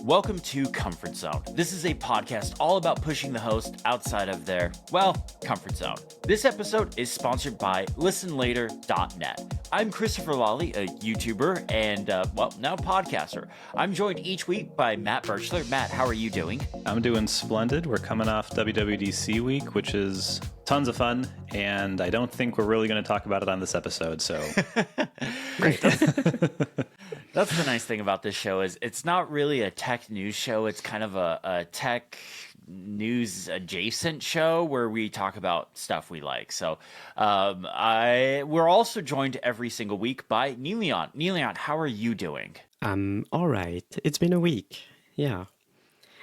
Welcome to Comfort Zone. This is a podcast all about pushing the host outside of their, comfort zone. This episode is sponsored by listenlater.net. I'm Christopher Lawley, a YouTuber and, now podcaster. I'm joined each week by Matt Birchler. Matt, how are you doing? I'm doing splendid. We're coming off WWDC week, which is tons of fun, and I don't think we're really going to talk about it on this episode, so... Great. That's the nice thing about this show is it's not really a tech news show. It's kind of a tech news adjacent show where we talk about stuff we like. So we're also joined every single week by Niléane. Niléane, how are you doing? I'm all right. It's been a week. Yeah.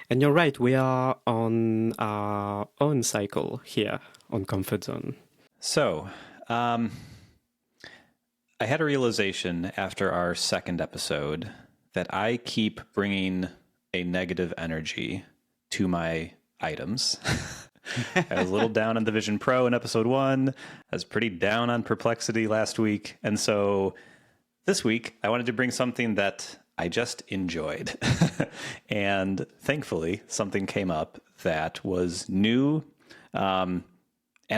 And you're right. We are on our own cycle here on Comfort Zone. So, I had a realization after our second episode that I keep bringing a negative energy to my items. I was a little down on the Vision Pro in episode 1. I was pretty down on Perplexity last week. And so this week, I wanted to bring something that I just enjoyed. And thankfully, something came up that was new, and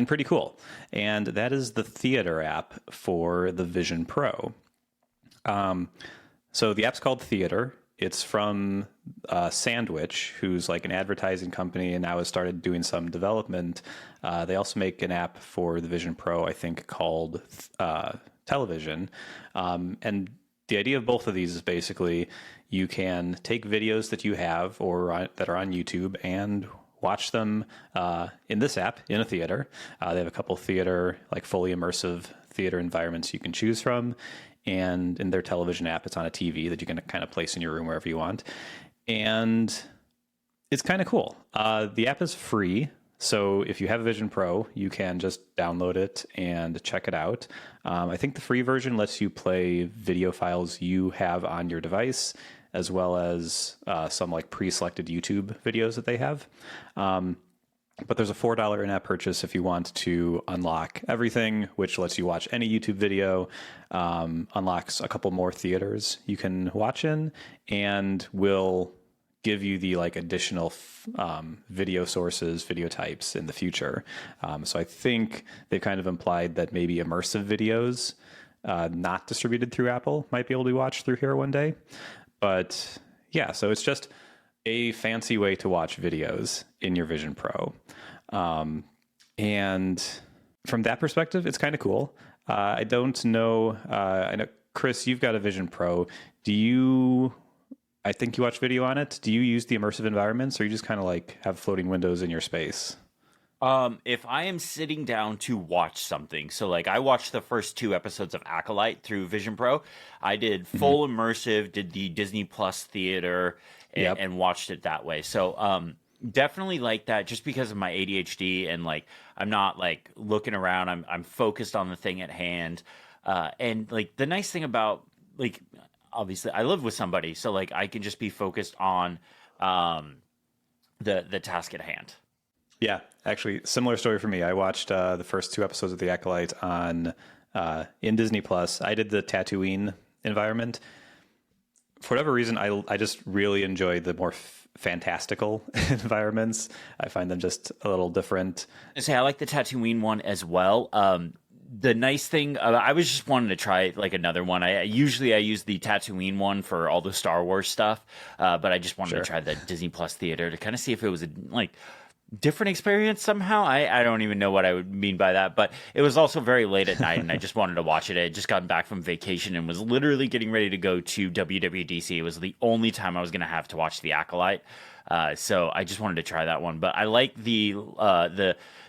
pretty cool. And that is the Theater app for the Vision Pro. So the app's called Theater. It's from Sandwich, who's like an advertising company and now has started doing some development. They also make an app for the Vision Pro, I think, called Television. And the idea of both of these is basically you can take videos that you have or that are on YouTube and watch them in this app in a theater. They have a couple theater, like fully immersive theater environments you can choose from. And in their television app, it's on a TV that you can kind of place in your room wherever you want. And it's kind of cool. The app is free. So if you have a Vision Pro, you can just download it and check it out. I think the free version lets you play video files you have on your device, as well as some like pre-selected YouTube videos that they have. But there's a $4 in-app purchase if you want to unlock everything, which lets you watch any YouTube video, unlocks a couple more theaters you can watch in, and will give you the like additional video sources, video types in the future. So I think they've kind of implied that maybe immersive videos not distributed through Apple might be able to be watched through here one day. But yeah, so it's just a fancy way to watch videos in your Vision Pro. And from that perspective, it's kind of cool. I don't know. I know, Chris, you've got a Vision Pro. I think you watch video on it. Do you use the immersive environments, or you just kind of like have floating windows in your space? If I am sitting down to watch something, so like I watched the first 2 episodes of Acolyte through Vision Pro. I did full immersive, did the Disney Plus theater, and watched it that way. So definitely like that, just because of my ADHD and like I'm not like looking around. I'm focused on the thing at hand. And like the nice thing about like obviously I live with somebody, so like I can just be focused on the task at hand. Yeah, actually, similar story for me. I watched the first 2 episodes of The Acolyte in Disney Plus. I did the Tatooine environment. For whatever reason, I just really enjoy the more fantastical environments. I find them just a little different. I like the Tatooine one as well. The nice thing, I was just wanting to try like another one. I use the Tatooine one for all the Star Wars stuff, but I just wanted to try the Disney Plus theater to kind of see if it was a different experience somehow. I don't even know what I would mean by that, but it was also very late at night and I just wanted to watch it. I had just gotten back from vacation and was literally getting ready to go to WWDC. It was the only time I was going to have to watch The Acolyte. So I just wanted to try that one, but I like the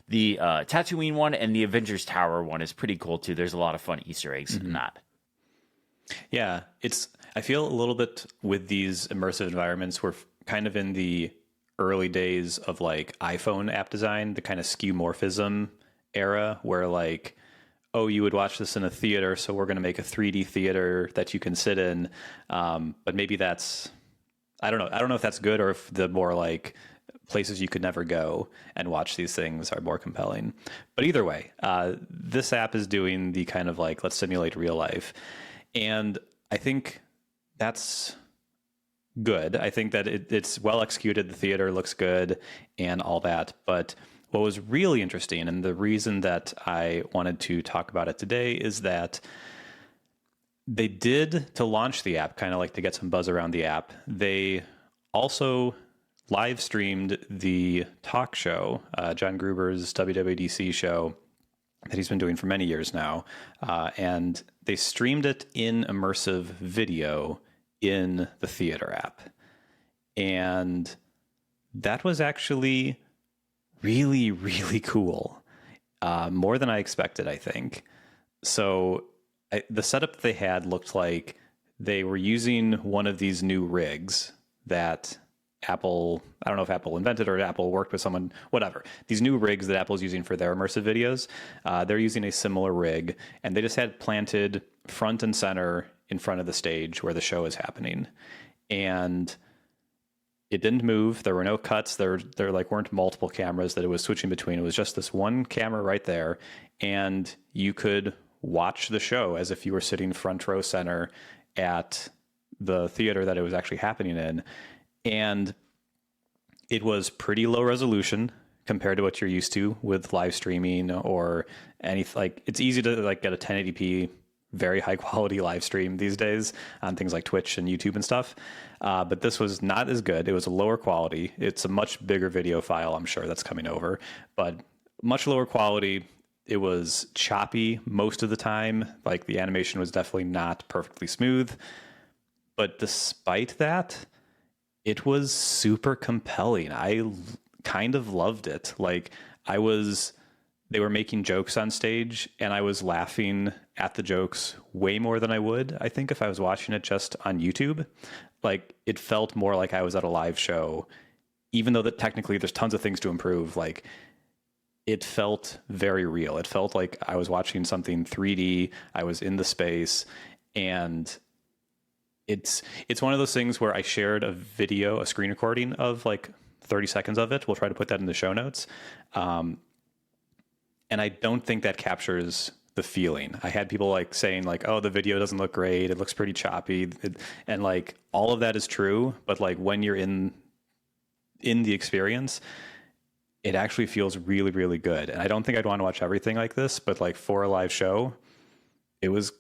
Tatooine one, and the Avengers Tower one is pretty cool too. There's a lot of fun Easter eggs in that. Yeah, I feel a little bit with these immersive environments, we're kind of in the early days of like iPhone app design, the kind of skeuomorphism era where like, oh, you would watch this in a theater, so we're going to make a 3D theater that you can sit in. But maybe that's, I don't know. I don't know if that's good or if the more like places you could never go and watch these things are more compelling. But either way, this app is doing the kind of like, let's simulate real life. And I think that's good. I think that it's well executed. The theater looks good and all that. But what was really interesting, and the reason that I wanted to talk about it today, is that they did, to launch the app, kind of like to get some buzz around the app, they also live streamed the talk show, John Gruber's WWDC show that he's been doing for many years now. And they streamed it in immersive video in the theater app. And that was actually really, really cool. More than I expected, I think. So the setup that they had looked like they were using one of these new rigs that Apple, I don't know if Apple invented or Apple worked with someone, whatever. These new rigs that Apple's using for their immersive videos, they're using a similar rig, and they just had planted front and center in front of the stage where the show is happening. And it didn't move. There were no cuts. There like weren't multiple cameras that it was switching between. It was just this one camera right there, and you could watch the show as if you were sitting front row center at the theater that it was actually happening in. And it was pretty low resolution compared to what you're used to with live streaming or anything. Like, it's easy to like get a 1080p, very high quality live stream these days on things like Twitch and YouTube and stuff. But this was not as good. It was a lower quality. It's a much bigger video file, I'm sure, that's coming over, but much lower quality. It was choppy most of the time. Like, the animation was definitely not perfectly smooth. But despite that, it was super compelling. I kind of loved it. Like, they were making jokes on stage, and I was laughing at the jokes way more than I would, I think, if I was watching it just on YouTube. Like, it felt more like I was at a live show, even though that technically there's tons of things to improve. Like, it felt very real. It felt like I was watching something 3D. I was in the space, and it's one of those things where I shared a video, a screen recording of like 30 seconds of it. We'll try to put that in the show notes. And I don't think that captures the feeling. I had people like saying like, oh, the video doesn't look great. It looks pretty choppy. And like, all of that is true. But like, when you're in the experience, it actually feels really, really good. And I don't think I'd want to watch everything like this, but like, for a live show, it was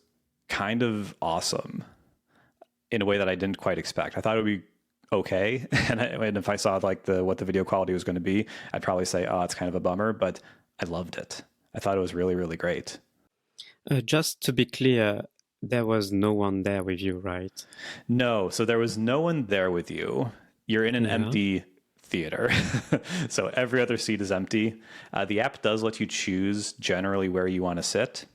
kind of awesome in a way that I didn't quite expect. I thought it would be okay. And if I saw like what the video quality was going to be, I'd probably say, oh, it's kind of a bummer, but I loved it. I thought it was really, really great. Just to be clear, there was no one there with you, right? No. So there was no one there with you. You're in an empty theater. So every other seat is empty. The app does let you choose generally where you want to sit.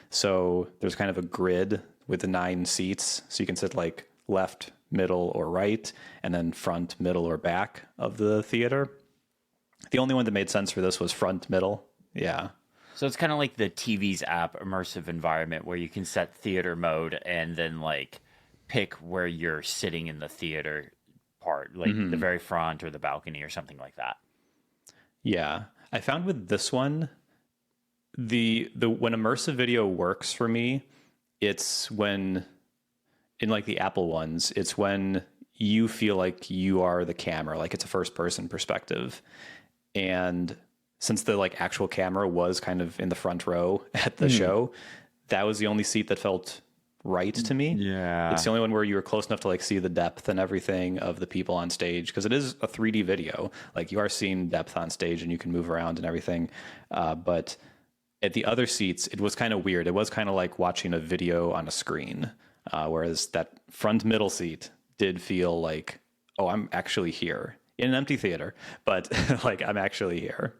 So there's kind of a grid with the 9 seats. So you can sit like left, middle, or right, and then front, middle, or back of the theater. The only one that made sense for this was front, middle. Yeah. So it's kind of like the TV's app immersive environment where you can set theater mode and then like pick where you're sitting in the theater part, like the very front or the balcony or something like that. Yeah. I found with this one, the when immersive video works for me, it's when, in like the Apple ones, it's when you feel like you are the camera, like it's a first person perspective. And since the like actual camera was kind of in the front row at the show, that was the only seat that felt right to me. Yeah. It's the only one where you were close enough to like see the depth and everything of the people on stage, because it is a 3D video. Like, you are seeing depth on stage and you can move around and everything. But at the other seats, it was kind of weird. It was kind of like watching a video on a screen, whereas that front middle seat did feel like, oh, I'm actually here in an empty theater, but like, I'm actually here.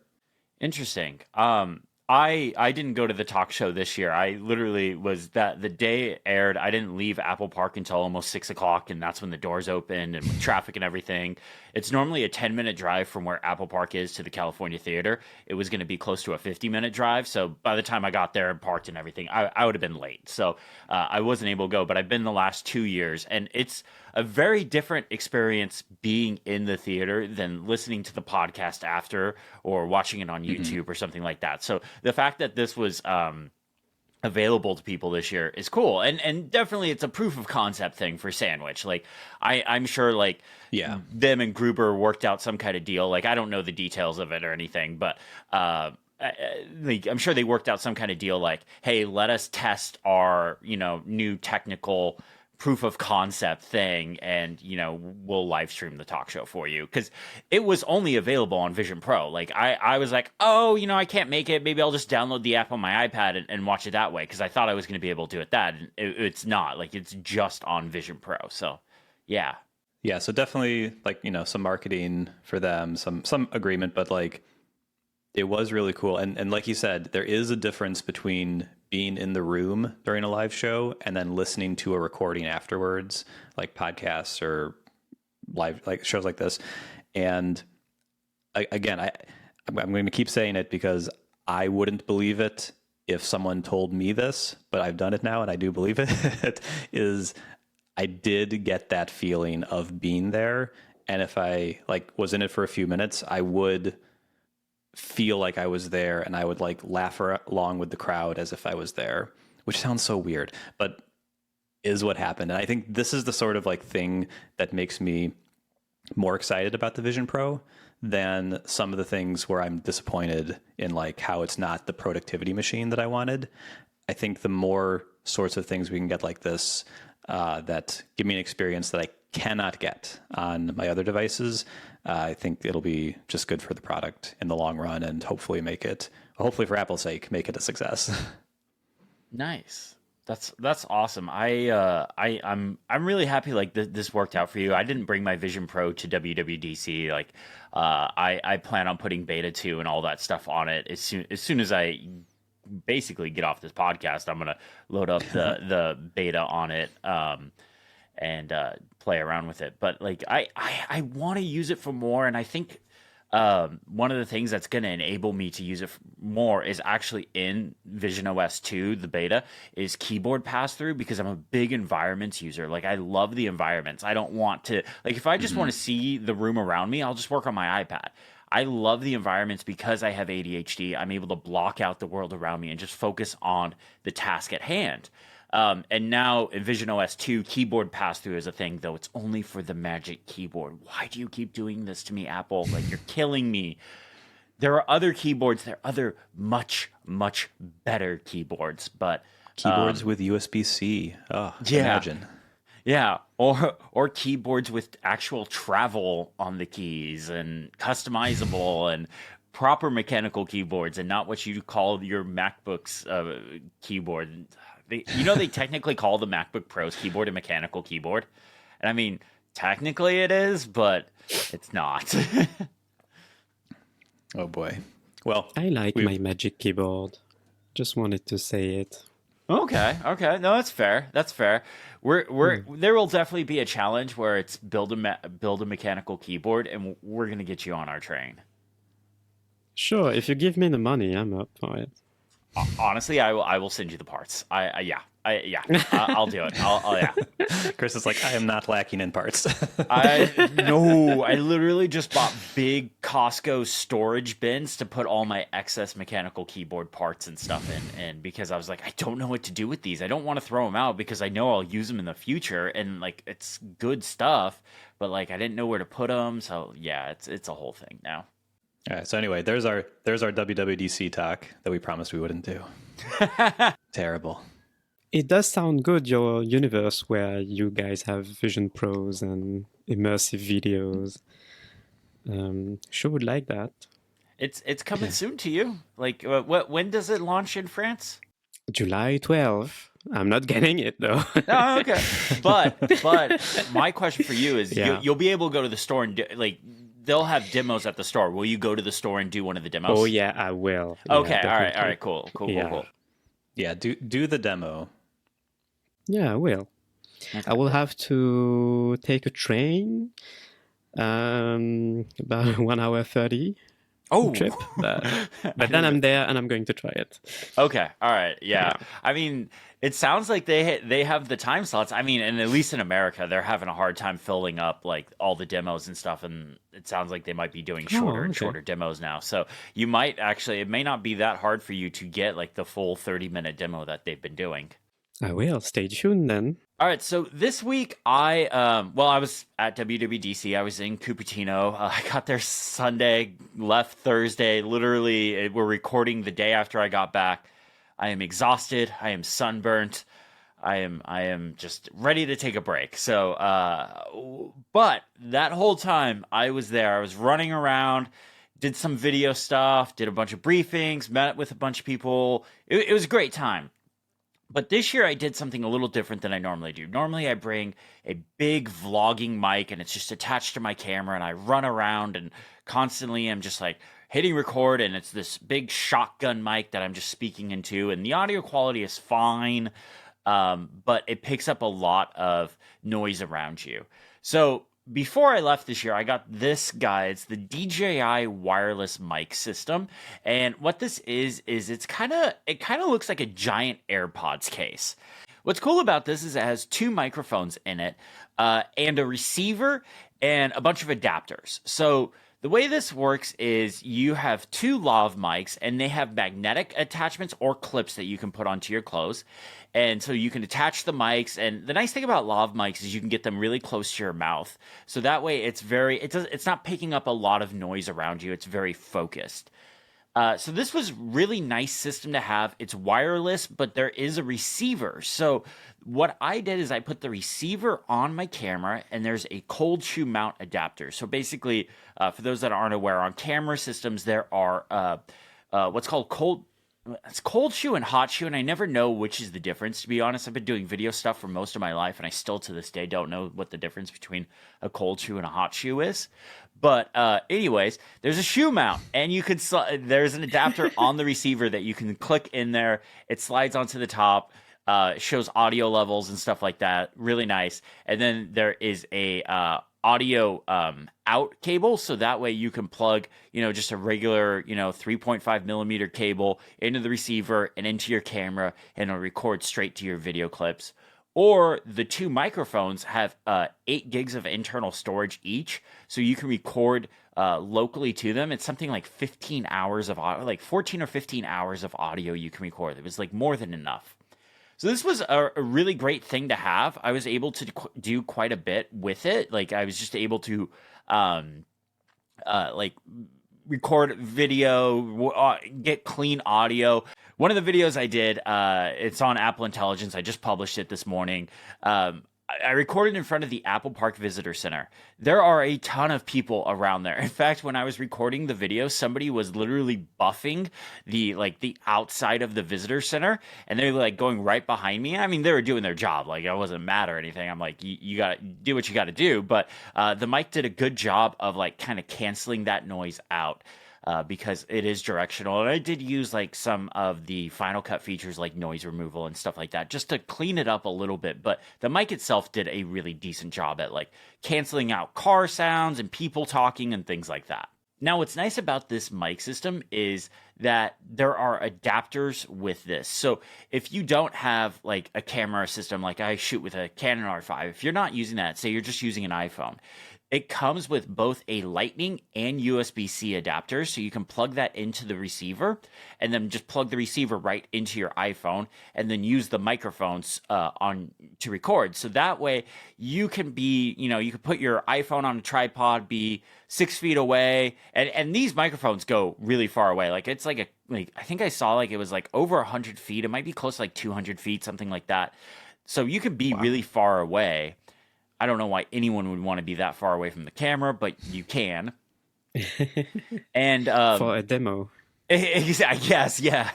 Interesting. I didn't go to the talk show this year. I literally was that the day it aired, I didn't leave Apple Park until almost 6 o'clock, and that's when the doors opened and with traffic and everything. It's normally a 10-minute drive from where Apple Park is to the California Theater. It was going to be close to a 50-minute drive. So by the time I got there and parked and everything, I would have been late. So I wasn't able to go, but I've been the last 2 years, and it's a very different experience being in the theater than listening to the podcast after or watching it on YouTube or something like that. So the fact that this was available to people this year is cool, and definitely it's a proof of concept thing for Sandwich. Like I'm sure like Yeah. them and Gruber worked out some kind of deal. Like I don't know the details of it or anything, but like, I'm sure they worked out some kind of deal. Like, hey, let us test our new technical proof of concept thing, and we'll live stream the talk show for you, because it was only available on Vision Pro. Like I was like, oh, I can't make it, maybe I'll just download the app on my iPad and watch it that way, because I thought I was going to be able to do it that, and it's not. Like, it's just on Vision Pro. So yeah. So definitely, like, some marketing for them, some agreement, but like, it was really cool. And like you said, there is a difference between being in the room during a live show and then listening to a recording afterwards, like podcasts or live, like shows like this. And again, I'm going to keep saying it because I wouldn't believe it if someone told me this, but I've done it now and I do believe it, is I did get that feeling of being there. And if I like was in it for a few minutes, I would feel like I was there, and I would like laugh along with the crowd as if I was there, which sounds so weird, but is what happened. And I think this is the sort of like thing that makes me more excited about the Vision Pro than some of the things where I'm disappointed in like how it's not the productivity machine that I wanted. I think the more sorts of things we can get like this that give me an experience that I cannot get on my other devices, I think it'll be just good for the product in the long run, and hopefully for Apple's sake, make it a success. Nice. That's awesome. I'm really happy like this worked out for you. I didn't bring my Vision Pro to WWDC. Like I plan on putting Beta 2 and all that stuff on it as soon as I basically get off this podcast. I'm gonna load up the beta on it and play around with it. But like I want to use it for more, and I think one of the things that's going to enable me to use it more is actually in Vision OS 2, the beta, is keyboard pass-through, because I'm a big environments user. Like, I love the environments. I don't want to, like, if I just want to see the room around me, I'll just work on my iPad. I love the environments because I have ADHD. I'm able to block out the world around me and just focus on the task at hand. And now in Vision OS 2, keyboard pass-through is a thing, though it's only for the Magic Keyboard. Why do you keep doing this to me, Apple? Like, you're killing me. There are other keyboards. There are other much, much better keyboards, but... Keyboards with USB-C. Oh, yeah. Imagine. Yeah, or keyboards with actual travel on the keys and customizable and proper mechanical keyboards, and not what you call your MacBook's keyboard. They technically call the MacBook Pro's keyboard a mechanical keyboard. And I mean, technically it is, but it's not. Oh boy. Well, I like my Magic Keyboard. Just wanted to say it. Okay. No, that's fair. There will definitely be a challenge where it's build a mechanical keyboard, and we're gonna get you on our train. Sure, if you give me the money, I'm up for it. Honestly, I will send you the parts. I'll do it. Yeah. Chris is like, I am not lacking in parts. I literally just bought big Costco storage bins to put all my excess mechanical keyboard parts and stuff in, and because I was like, I don't know what to do with these. I don't want to throw them out because I know I'll use them in the future, and like, it's good stuff, but like, I didn't know where to put them. So yeah, it's a whole thing now. All right. So anyway, there's our WWDC talk that we promised we wouldn't do. Terrible. It does sound good, your universe where you guys have Vision Pros and immersive videos. Sure would like that. It's coming soon to you. Like, when does it launch in France? July 12th. I'm not getting it though. Oh, okay. But my question for you is, you'll be able to go to the store and they'll have demos at the store. Will you go to the store and do one of the demos? Oh yeah, I will. Okay, yeah, all right, cool. Yeah, do the demo. Yeah, I will. Okay. I will have to take a train, about 1 hour 30. trip, but then I'm there and I'm going to try it. Okay, all right, yeah. I mean, it sounds like they have the time slots. I mean, and at least in America, they're having a hard time filling up like all the demos and stuff. And it sounds like they might be doing shorter and shorter demos now. So you might actually, it may not be that hard for you to get like the full 30-minute demo that they've been doing. I will. Stay tuned then. All right, so this week I was at WWDC. I was in Cupertino. I got there Sunday, left Thursday. Literally, we're recording the day after I got back. I am exhausted. I am sunburnt. I am just ready to take a break. So, but that whole time I was there. I was running around, did some video stuff, did a bunch of briefings, met with a bunch of people. It was a great time. But this year I did something a little different than I normally do. Normally I bring a big vlogging mic and it's just attached to my camera and I run around and constantly am just like hitting record and it's this big shotgun mic that I'm just speaking into and the audio quality is fine, but it picks up a lot of noise around you. So before I left this year, I got this guy. It's the DJI wireless mic system. And what this is it kind of looks like a giant AirPods case. What's cool about this is it has two microphones in it, and a receiver and a bunch of adapters. So the way this works is you have two lav mics and they have magnetic attachments or clips that you can put onto your clothes. And so you can attach the mics. And the nice thing about lav mics is you can get them really close to your mouth. So that way it's not picking up a lot of noise around you. It's very focused. So this was really nice system to have. It's wireless, but there is a receiver. So what I did is I put the receiver on my camera and there's a cold shoe mount adapter. So basically, for those that aren't aware, on camera systems, there are what's called cold shoe and hot shoe, and I never know which is the difference. To be honest, I've been doing video stuff for most of my life, and I still to this day don't know what the difference between a cold shoe and a hot shoe is. But anyways, there's a shoe mount, and there's an adapter on the receiver that you can click in there. It slides onto the top, shows audio levels and stuff like that. Really nice. And then there is a audio out cable, so that way you can plug just a regular 3.5 millimeter cable into the receiver and into your camera, and it'll record straight to your video clips. Or the two microphones have 8 gigs of internal storage each, so you can record locally to them. It's something like 15 hours of audio, like 14 or 15 hours of audio you can record. It was like more than enough. So this was a really great thing to have. I was able to do quite a bit with it. Like I was just able to record video, get clean audio. One of the videos I did, it's on Apple Intelligence. I just published it this morning. I recorded in front of the Apple Park Visitor Center. There are a ton of people around there. In fact, when I was recording the video, somebody was literally buffing the outside of the visitor center, and they were like going right behind me. I mean, they were doing their job. Like I wasn't mad or anything. I'm like, you got to do what you got to do. But the mic did a good job of like kind of canceling that noise out. Because it is directional. And I did use like some of the Final Cut features like noise removal and stuff like that just to clean it up a little bit. But the mic itself did a really decent job at like canceling out car sounds and people talking and things like that. Now, what's nice about this mic system is that there are adapters with this. So if you don't have like a camera system, like I shoot with a Canon R5, if you're not using that, say you're just using an iPhone, it comes with both a Lightning and USB-C adapter, so you can plug that into the receiver and then just plug the receiver right into your iPhone and then use the microphones to record. So that way you can you can put your iPhone on a tripod, be 6 feet away, and these microphones go really far away. Like it's I think I saw like it was like over 100 feet. It might be close to like 200 feet, something like that. So you could be really far away. I don't know why anyone would want to be that far away from the camera, but you can. And for a demo. Yes, yeah,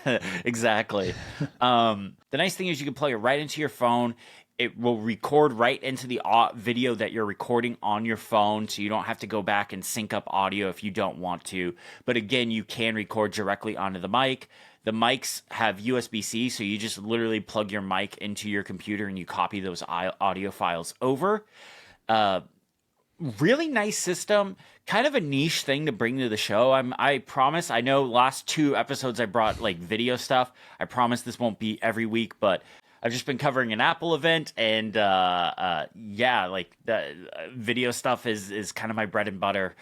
exactly. The nice thing is you can plug it right into your phone. It will record right into the video that you're recording on your phone, so you don't have to go back and sync up audio if you don't want to. But again, you can record directly onto the mic. The mics have USB-C, so you just literally plug your mic into your computer and you copy those audio files over. Really nice system, kind of a niche thing to bring to the show. I promise. I know last 2 episodes I brought like video stuff. I promise this won't be every week, but I've just been covering an Apple event, and yeah, like the video stuff is kind of my bread and butter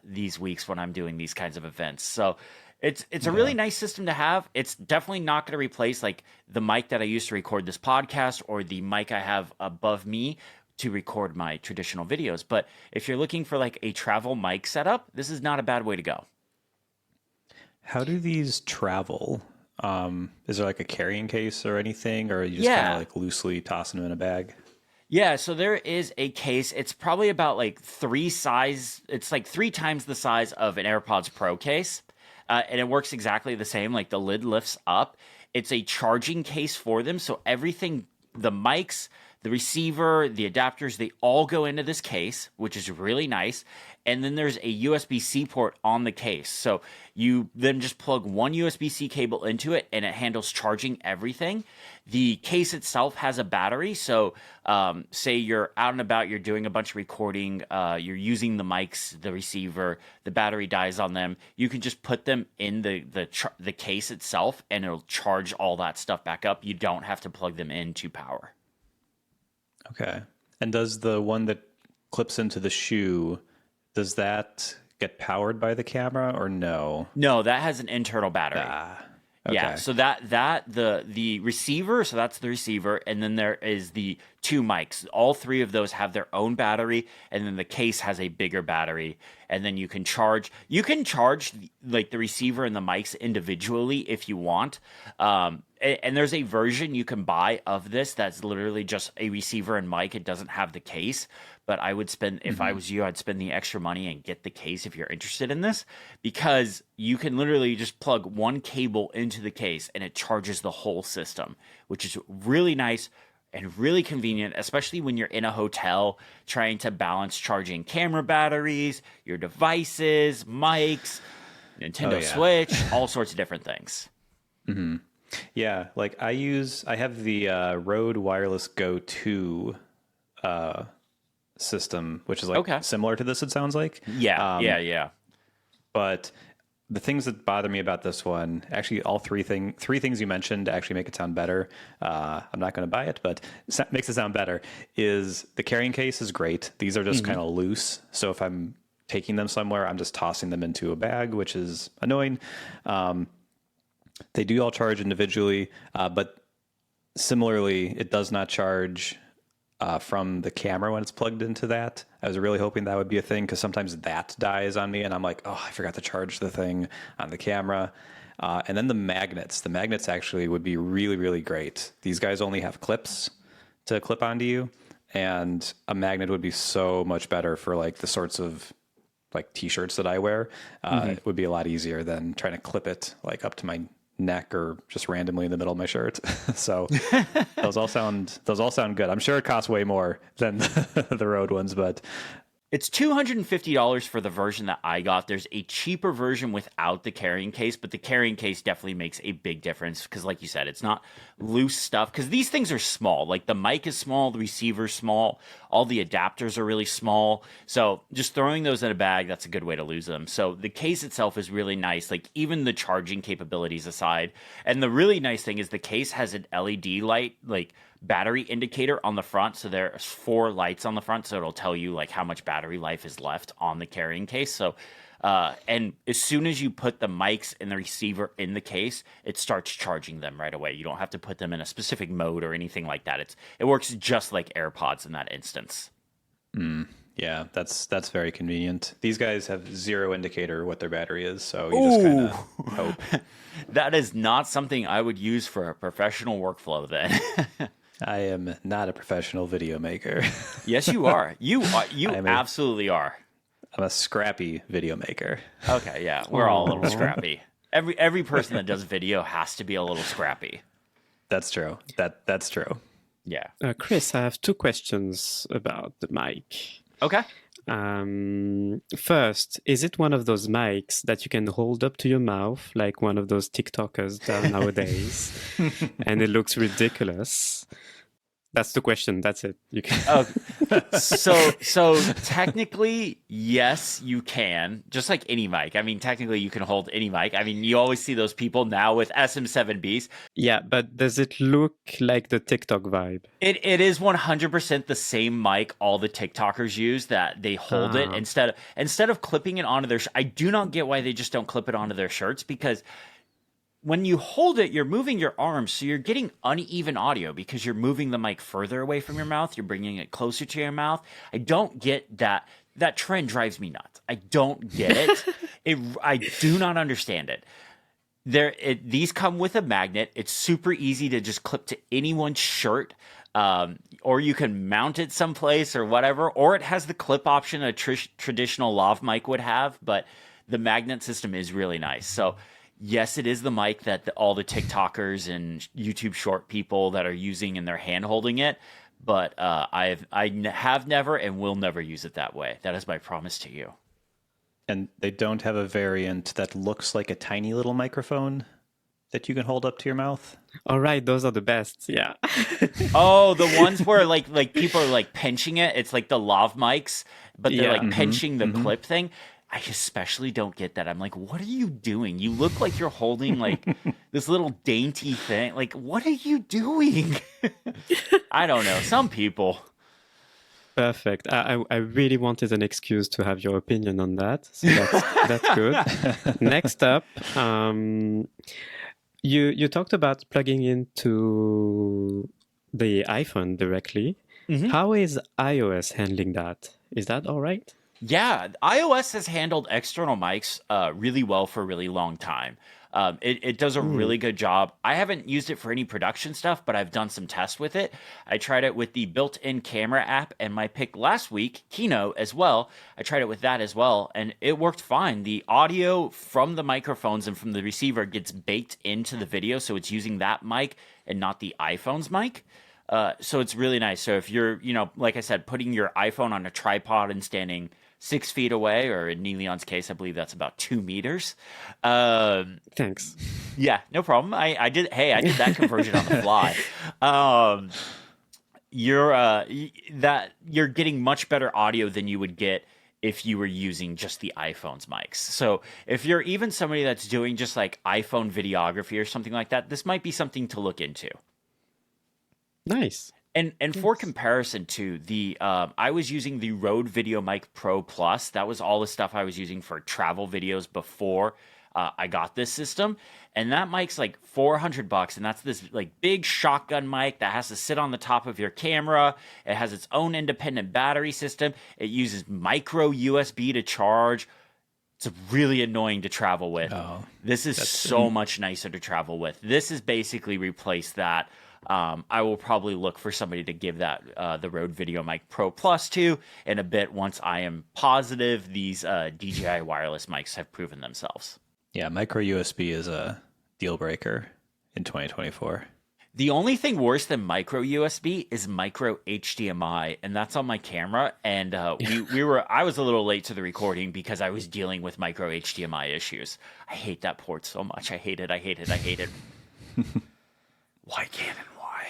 these weeks when I'm doing these kinds of events. So it's a really nice system to have. It's definitely not going to replace like the mic that I used to record this podcast or the mic I have above me to record my traditional videos. But if you're looking for like a travel mic setup, this is not a bad way to go. How do these travel? Is there like a carrying case or anything, or are you just kind of like loosely tossing them in a bag? Yeah, so there is a case. It's probably about like it's like 3 times the size of an AirPods Pro case. And it works exactly the same. Like the lid lifts up. It's a charging case for them. So everything, the mics, the receiver, the adapters, they all go into this case, which is really nice. And then there's a USB-C port on the case. So you then just plug one USB-C cable into it and it handles charging everything. The case itself has a battery. So say you're out and about, you're doing a bunch of recording, you're using the mics, the receiver, the battery dies on them. You can just put them in the case itself and it'll charge all that stuff back up. You don't have to plug them into power. Okay. And does the one that clips into the shoe, does that get powered by the camera or no? No, that has an internal battery. Okay. Yeah, so the receiver, so that's the receiver, and then there is the 2 mics. All 3 of those have their own battery, and then the case has a bigger battery, and then you can charge like the receiver and the mics individually if you want. And there's a version you can buy of this that's literally just a receiver and mic. It doesn't have the case, but I would spend, if I was you, I'd spend the extra money and get the case if you're interested in this, because you can literally just plug one cable into the case and it charges the whole system, which is really nice and really convenient, especially when you're in a hotel trying to balance charging camera batteries, your devices, mics, Nintendo Switch, all sorts of different things. Mm-hmm. Yeah, like I have the Rode Wireless Go 2 system, which is like similar to this, it sounds like. Yeah. But the things that bother me about this one, actually all three things you mentioned actually make it sound better. I'm not going to buy it, but it makes it sound better, is the carrying case is great. These are just kind of loose. So if I'm taking them somewhere, I'm just tossing them into a bag, which is annoying. They do all charge individually, but similarly, it does not charge from the camera when it's plugged into that. I was really hoping that would be a thing, because sometimes that dies on me and I'm like, oh, I forgot to charge the thing on the camera. And then the magnets actually would be really, really great. These guys only have clips to clip onto you, and a magnet would be so much better for like the sorts of like t-shirts that I wear. It would be a lot easier than trying to clip it like up to my neck or just randomly in the middle of my shirt. So those all sound good. I'm sure it costs way more than the Rode ones, but it's $250 for the version that I got. There's a cheaper version without the carrying case, but the carrying case definitely makes a big difference because, like you said, it's not loose stuff. Because these things are small. Like the mic is small, the receiver's small, all the adapters are really small. So just throwing those in a bag, that's a good way to lose them. So the case itself is really nice, like even the charging capabilities aside. And the really nice thing is the case has an LED light, like battery indicator on the front. So there's 4 lights on the front, so it'll tell you like how much battery life is left on the carrying case. So and as soon as you put the mics and the receiver in the case, it starts charging them right away. You don't have to put them in a specific mode or anything like that. It works just like AirPods in that instance. Yeah, that's very convenient. These guys have 0 indicator what their battery is, so you just kind of hope. That is not something I would use for a professional workflow then. I am not a professional video maker. Yes, you are. You absolutely are. I'm a scrappy video maker. Okay, yeah, we're all a little scrappy. Every person that does video has to be a little scrappy. That's true. That's true. Yeah. Chris, I have 2 questions about the mic. Okay. First, is it one of those mics that you can hold up to your mouth like one of those TikTokers nowadays, and it looks ridiculous? That's the question. That's it. You can. So technically, yes, you can. Just like any mic. I mean, technically, you can hold any mic. I mean, you always see those people now with SM7Bs. Yeah, but does it look like the TikTok vibe? It is 100% the same mic all the TikTokers use, that they hold it instead of clipping it onto their. I do not get why they just don't clip it onto their shirts, because when you hold it, you're moving your arms, so you're getting uneven audio because you're moving the mic further away from your mouth. You're bringing it closer to your mouth. I don't get that. That trend drives me nuts. I don't get it. I do not understand it. These come with a magnet. It's super easy to just clip to anyone's shirt, or you can mount it someplace or whatever. Or it has the clip option a traditional lav mic would have, but the magnet system is really nice. So yes, it is the mic that all the TikTokers and YouTube short people that are using, and they're hand holding it. But I have never and will never use it that way. That is my promise to you. And they don't have a variant that looks like a tiny little microphone that you can hold up to your mouth? All right, those are the best. Yeah. Oh, the ones where like people are like pinching it. It's like the lav mics, but they're like pinching the clip thing. I especially don't get that. I'm like, what are you doing? You look like you're holding like this little dainty thing. Like, what are you doing? I don't know. Some people. Perfect. I really wanted an excuse to have your opinion on that. So that's good. Next up, you talked about plugging into the iPhone directly. Mm-hmm. How is iOS handling that? Is that all right? Yeah, iOS has handled external mics really well for a really long time. It does a really good job. I haven't used it for any production stuff, but I've done some tests with it. I tried it with the built-in camera app, and my pick last week, Kino, as well. I tried it with that as well, and it worked fine. The audio from the microphones and from the receiver gets baked into the video, so it's using that mic and not the iPhone's mic. So it's really nice. So if you're, like I said, putting your iPhone on a tripod and standing 6 feet away, or in Niléane's case, I believe that's about 2 meters. Thanks. Yeah, no problem. I did that conversion on the fly. You're getting much better audio than you would get if you were using just the iPhone's mics. So if you're even somebody that's doing just like iPhone videography or something like that, this might be something to look into. Nice. And for comparison to I was using the Rode VideoMic Pro Plus. That was all the stuff I was using for travel videos before I got this system. And that mic's like $400, and that's this like big shotgun mic that has to sit on the top of your camera. It has its own independent battery system. It uses micro USB to charge. It's really annoying to travel with. Oh, this is so much nicer to travel with. This has basically replaced that. I will probably look for somebody to give that the Rode VideoMic Pro Plus to in a bit, once I am positive these DJI wireless mics have proven themselves. Yeah, micro USB is a deal breaker in 2024. The only thing worse than micro USB is micro HDMI, and that's on my camera. And I was a little late to the recording because I was dealing with micro HDMI issues. I hate that port so much. I hate it. Why can't and why?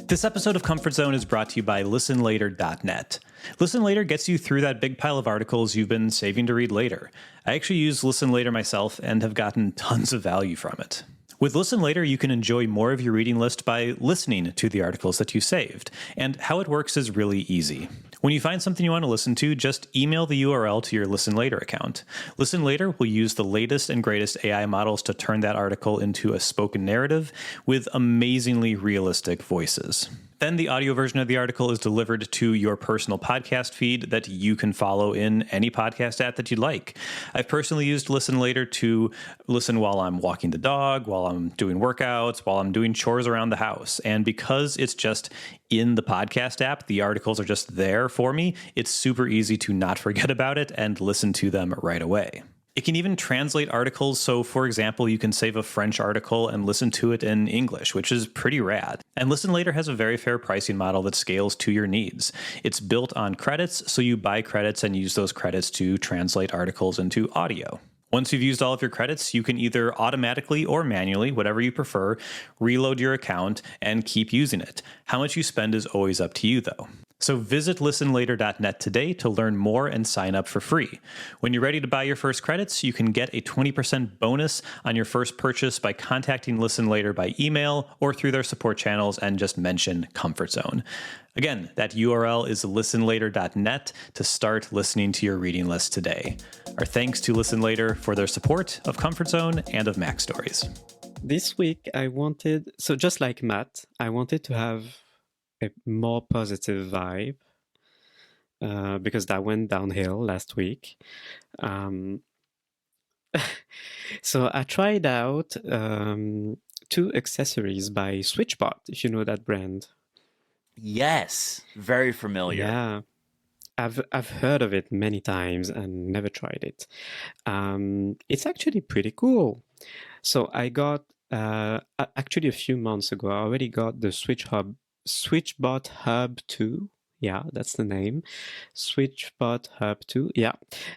This episode of Comfort Zone is brought to you by listenlater.net. Listen Later gets you through that big pile of articles you've been saving to read later. I actually use Listen Later myself and have gotten tons of value from it. With Listen Later, you can enjoy more of your reading list by listening to the articles that you saved. And how it works is really easy. When you find something you want to listen to, just email the URL to your Listen Later account. Listen Later will use the latest and greatest AI models to turn that article into a spoken narrative with amazingly realistic voices. Then the audio version of the article is delivered to your personal podcast feed that you can follow in any podcast app that you'd like. I've personally used Listen Later to listen while I'm walking the dog, while I'm doing workouts, while I'm doing chores around the house. And because it's just in the podcast app, the articles are just there for me. It's super easy to not forget about it and listen to them right away. It can even translate articles, so for example, you can save a French article and listen to it in English, which is pretty rad. And Listen Later has a very fair pricing model that scales to your needs. It's built on credits, so you buy credits and use those credits to translate articles into audio. Once you've used all of your credits, you can either automatically or manually, whatever you prefer, reload your account and keep using it. How much you spend is always up to you, though. So visit listenlater.net today to learn more and sign up for free. When you're ready to buy your first credits, you can get a 20% bonus on your first purchase by contacting Listen Later by email or through their support channels and just mention Comfort Zone. Again, that URL is listenlater.net to start listening to your reading list today. Our thanks to Listen Later for their support of Comfort Zone and of Mac Stories. This week I wanted, so just like Matt, I wanted to have a more positive vibe because that went downhill last week. So I tried out 2 accessories by Switchbot, if you know that brand. Yes, very familiar. Yeah, I've heard of it many times and never tried it. It's actually pretty cool. So I got actually a few months ago. I already got the Switchbot Hub 2. Yeah, that's the name. Switchbot Hub 2. Yeah,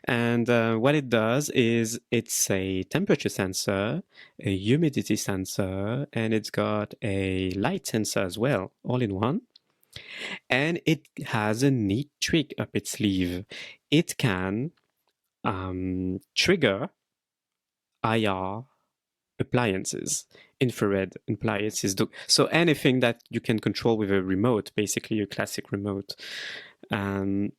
and what it does is it's a temperature sensor, a humidity sensor, and it's got a light sensor as well, all in one. And it has a neat trick up its sleeve. It can trigger IR appliances, infrared appliances. So anything that you can control with a remote, basically a classic remote. So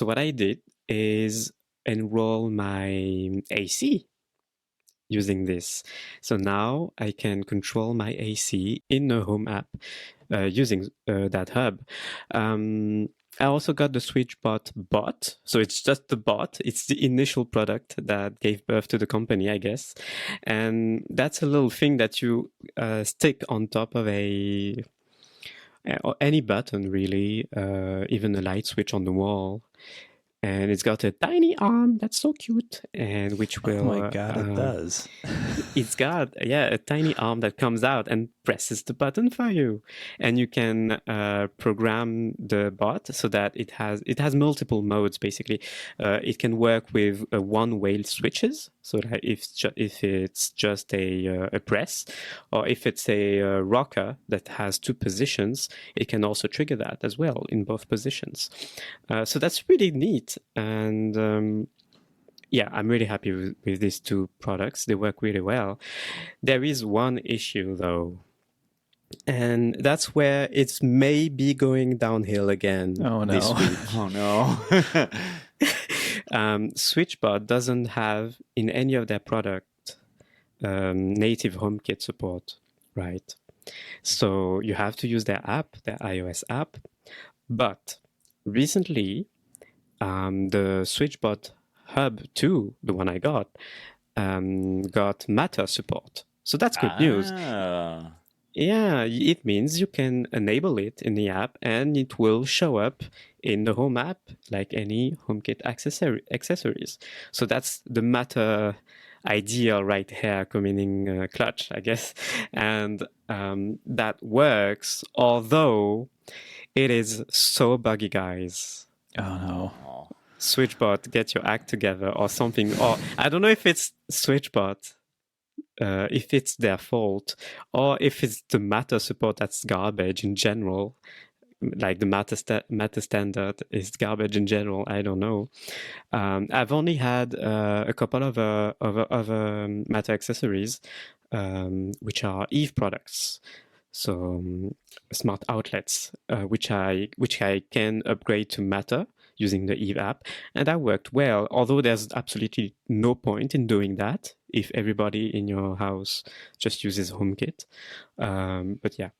what I did is enroll my AC using this. So now I can control my AC in a home app using that hub. I also got the SwitchBot bot. So it's just the bot. It's the initial product that gave birth to the company, I guess. And that's a little thing that you stick on top of any button, really, even a light switch on the wall. And it's got a tiny arm that's so cute, and which will. Oh my god, it does. It's got a tiny arm that comes out and presses the button for you, and you can program the bot so that it has multiple modes. Basically, it can work with one-way switches. So that if it's just a press, or if it's a rocker that has 2 positions, it can also trigger that as well in both positions. So that's really neat, and I'm really happy with these 2 products. They work really well. There is one issue though, and that's where it's maybe going downhill again. Oh no! This week. Oh no! SwitchBot doesn't have in any of their product native HomeKit support, right? So you have to use their app, their iOS app. But recently, the SwitchBot Hub 2, the one I got Matter support. So that's good news. Yeah, it means you can enable it in the app and it will show up in the home app like any HomeKit accessories. So that's the Matter idea right here coming in clutch, I guess. And that works, although it is so buggy, guys. Oh no. SwitchBot, get your act together or something. Or I don't know if it's SwitchBot, if it's their fault, or if it's the Matter support that's garbage in general. Like the Matter standard is garbage in general. I don't know. I've only had a couple of other Matter accessories, which are Eve products. So smart outlets, which I can upgrade to Matter using the Eve app, and that worked well. Although there's absolutely no point in doing that if everybody in your house just uses HomeKit. But yeah.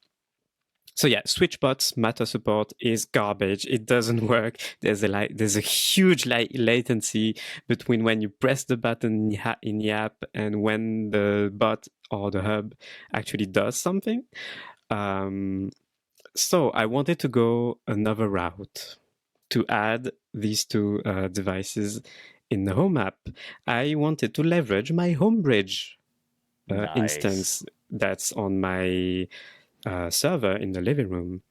So yeah, SwitchBot's Matter support is garbage. It doesn't work. There's a huge latency between when you press the button in the app and when the bot or the hub actually does something. So I wanted to go another route to add these 2 devices in the home app. I wanted to leverage my Homebridge instance that's on my server in the living room.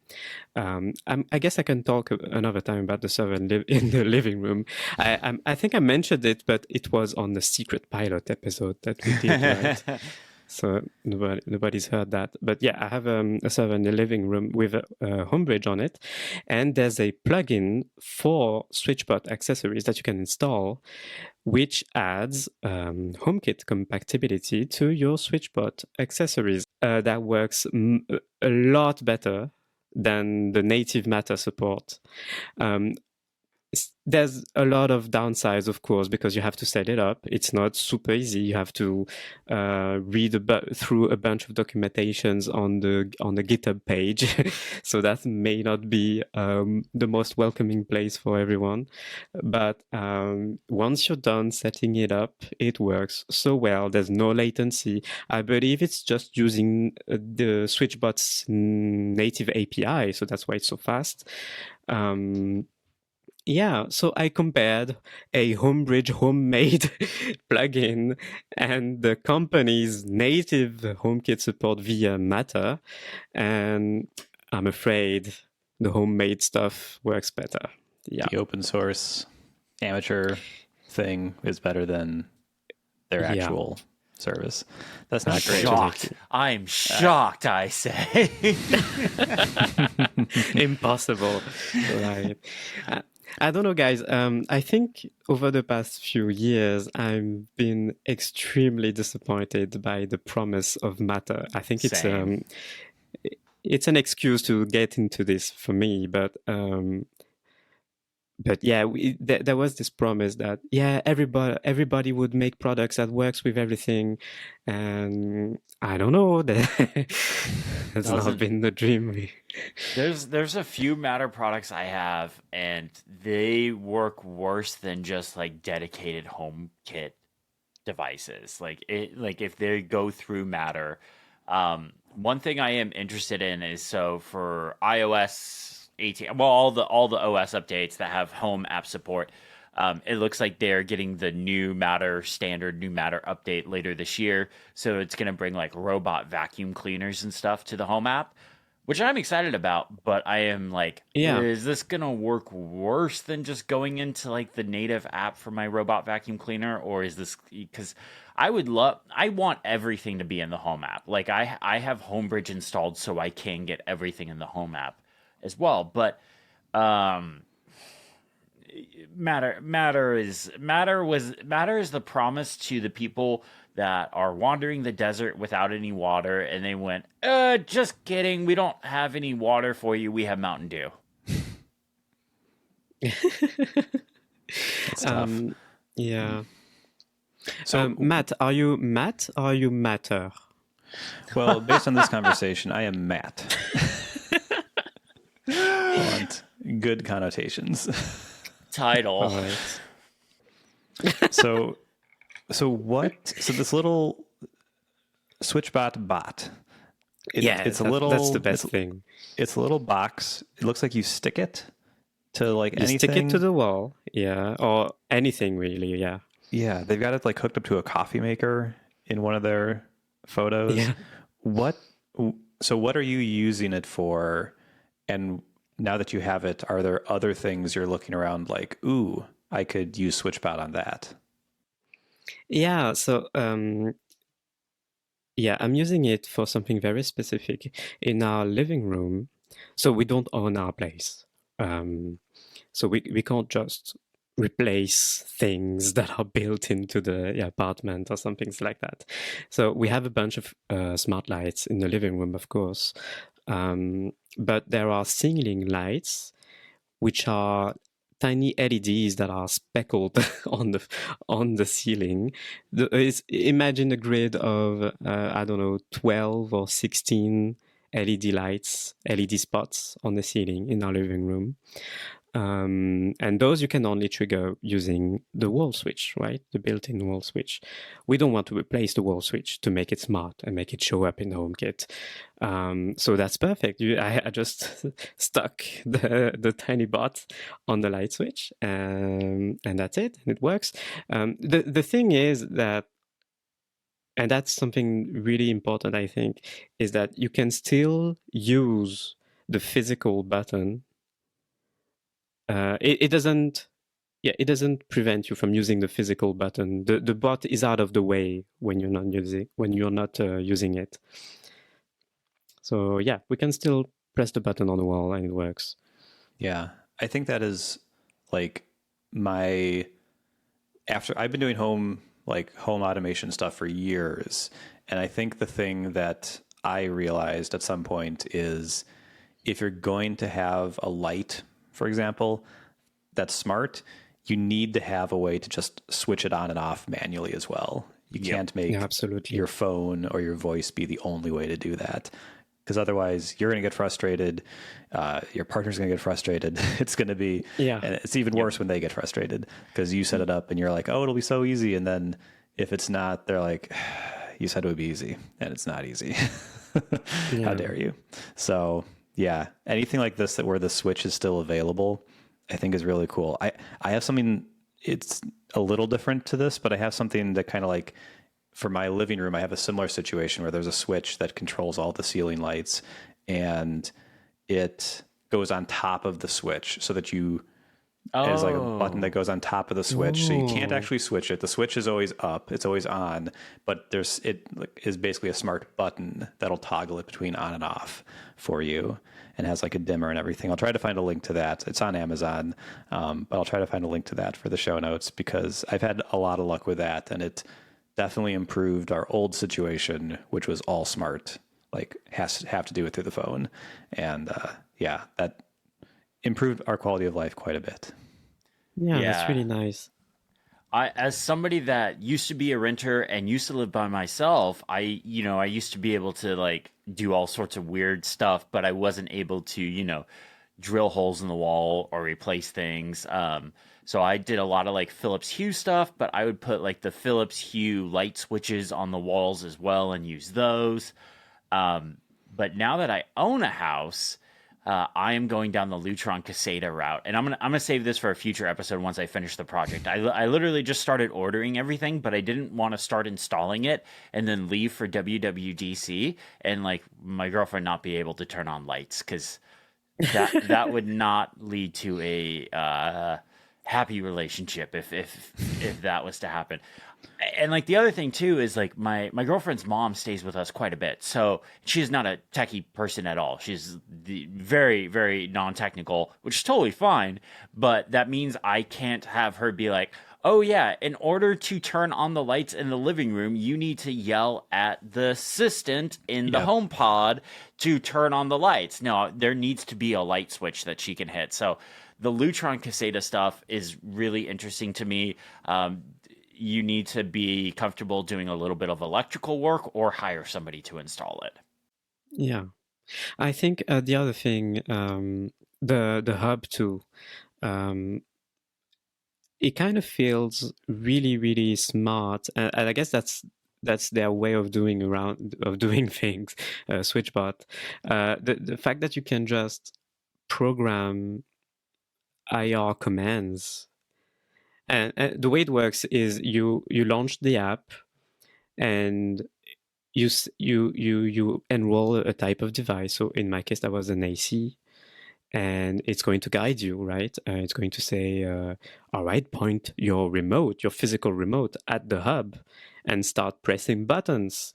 I guess I can talk another time about the server in the living room. I think I mentioned it, but it was on the secret pilot episode that we did, right? So nobody's heard that. But yeah, I have a server in the living room with a Homebridge on it. And there's a plugin for SwitchBot accessories that you can install, which adds HomeKit compatibility to your SwitchBot accessories. That works a lot better than the native Matter support. There's a lot of downsides, of course, because you have to set it up. It's not super easy. You have to read through a bunch of documentations on the GitHub page, so that may not be the most welcoming place for everyone. But once you're done setting it up, it works so well. There's no latency. I believe it's just using the SwitchBot's native API, so that's why it's so fast. Yeah, so I compared a Homebridge homemade plugin and the company's native HomeKit support via Matter, and I'm afraid the homemade stuff works better. Yeah, the open source amateur thing is better than their actual service. That's not great. Shocked. I'm shocked, I say. Impossible. Right. I don't know, guys. I think over the past few years, I've been extremely disappointed by the promise of Matter. I think it's an excuse to get into this for me, but yeah, there was this promise that everybody would make products that works with everything, and I don't know, that's not been the dream. There's a few Matter products I have, and they work worse than just like dedicated HomeKit devices. Like if they go through Matter, one thing I am interested in is, so for iOS 18, well, all the OS updates that have home app support, it looks like they're getting the new Matter update later this year. So it's going to bring like robot vacuum cleaners and stuff to the home app, which I'm excited about. But I am like, is this going to work worse than just going into like the native app for my robot vacuum cleaner? Or is this, because I want everything to be in the home app. Like I have Homebridge installed so I can get everything in the home app as well, but Matter is the promise to the people that are wandering the desert without any water, and they went, just kidding, we don't have any water for you, we have Mountain Dew. That's tough. Yeah. So Matt, are you Matt or are you Matter? Well, based on this conversation, I am Matt. Want good connotations. Title. Right. So this little SwitchBot bot. That's the best thing. It's a little box. It looks like you stick it to anything. Stick it to the wall, or anything really, Yeah, they've got it like hooked up to a coffee maker in one of their photos. Yeah. What are you using it for? And now that you have it, are there other things you're looking around like, ooh, I could use SwitchBot on that? Yeah, so I'm using it for something very specific in our living room. So we don't own our place. So we can't just replace things that are built into the apartment or something like that. So we have a bunch of smart lights in the living room, of course. But there are ceiling lights, which are tiny LEDs that are speckled on the ceiling. Imagine a grid of 12 or 16 LED lights, LED spots on the ceiling in our living room. And those you can only trigger using the wall switch, right? The built-in wall switch. We don't want to replace the wall switch to make it smart and make it show up in the HomeKit. So that's perfect. I just stuck the tiny bot on the light switch, and that's it. And it works. The thing is that And that's something really important, I think, is that you can still use the physical button. It doesn't, yeah, it doesn't prevent you from using the physical button. The bot is out of the way when you're not using it. So yeah, we can still press the button on the wall and it works. Yeah, I think that is like after I've been doing home automation stuff for years, and I think the thing that I realized at some point is if you're going to have a light, for example, that's smart, you need to have a way to just switch it on and off manually as well. You can't make absolutely your phone or your voice be the only way to do that. Because otherwise you're going to get frustrated. Your partner's going to get frustrated. It's going to be, and it's even worse when they get frustrated because you set it up and you're like, oh, it'll be so easy. And then if it's not, they're like, you said it would be easy and it's not easy. How dare you? So yeah, anything like this where the switch is still available, I think is really cool. I have something, it's a little different to this, but I have something that kind of like, for my living room, I have a similar situation where there's a switch that controls all the ceiling lights, and it goes on top of the switch so that there's like a button that goes on top of the switch. So you can't actually switch it. The switch is always up. It's always on, but it is basically a smart button that'll toggle it between on and off for you, and has like a dimmer and everything. I'll try to find a link to that. It's on Amazon, but I'll try to find a link to that for the show notes because I've had a lot of luck with that, and it definitely improved our old situation, which was all smart, like have to do it through the phone. And that improved our quality of life quite a bit. Yeah, that's really nice. As somebody that used to be a renter and used to live by myself, I used to be able to like do all sorts of weird stuff, but I wasn't able to, drill holes in the wall or replace things. So I did a lot of like Philips Hue stuff, but I would put like the Philips Hue light switches on the walls as well and use those. But now that I own a house, I am going down the Lutron Caseta route, and I'm gonna save this for a future episode once I finish the project. I literally just started ordering everything, but I didn't want to start installing it and then leave for WWDC and like my girlfriend not be able to turn on lights because that would not lead to a happy relationship if that was to happen. And like the other thing too is like my girlfriend's mom stays with us quite a bit, so she's not a techie person at all. She's very, very non-technical, which is totally fine, but that means I can't have her be like, oh yeah, in order to turn on the lights in the living room, you need to yell at the assistant in the home pod to turn on the lights. No, there needs to be a light switch that she can hit. So the Lutron Caseta stuff is really interesting to me. You need to be comfortable doing a little bit of electrical work or hire somebody to install it. Yeah. I think the other thing, the hub too, it kind of feels really, really smart. And I guess that's their way of doing things, SwitchBot. The fact that you can just program IR commands. And the way it works is you launch the app, and you enroll a type of device. So in my case, that was an AC, and it's going to guide you, right? It's going to say, all right, point your physical remote at the hub, and start pressing buttons.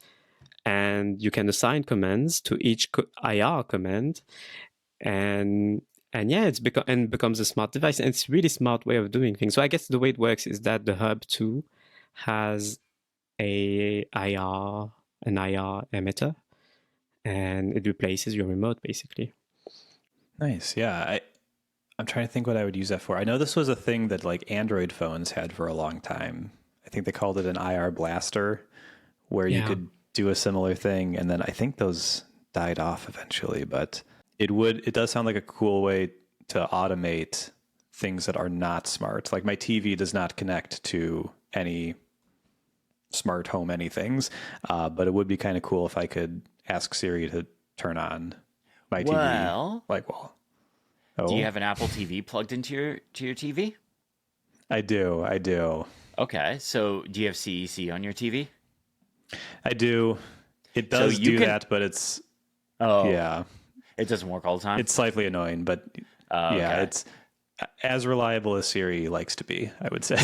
And you can assign commands to each IR command, and yeah, becomes a smart device, and it's a really smart way of doing things. So I guess the way it works is that the hub too has an IR emitter, and it replaces your remote basically. Nice, yeah. I'm trying to think what I would use that for. I know this was a thing that like Android phones had for a long time. I think they called it an IR blaster, where you could do a similar thing, and then I think those died off eventually, but it does sound like a cool way to automate things that are not smart. Like my TV does not connect to any smart home anythings, but it would be kind of cool if I could ask Siri to turn on my TV. Do you have an Apple TV plugged into your TV? I do. Okay, so do you have CEC on your TV? I do. It So does you do can- that, but it's Oh, yeah, it doesn't work all the time. it's slightly annoying, but yeah, Okay. it's as reliable as Siri likes to be, I would say.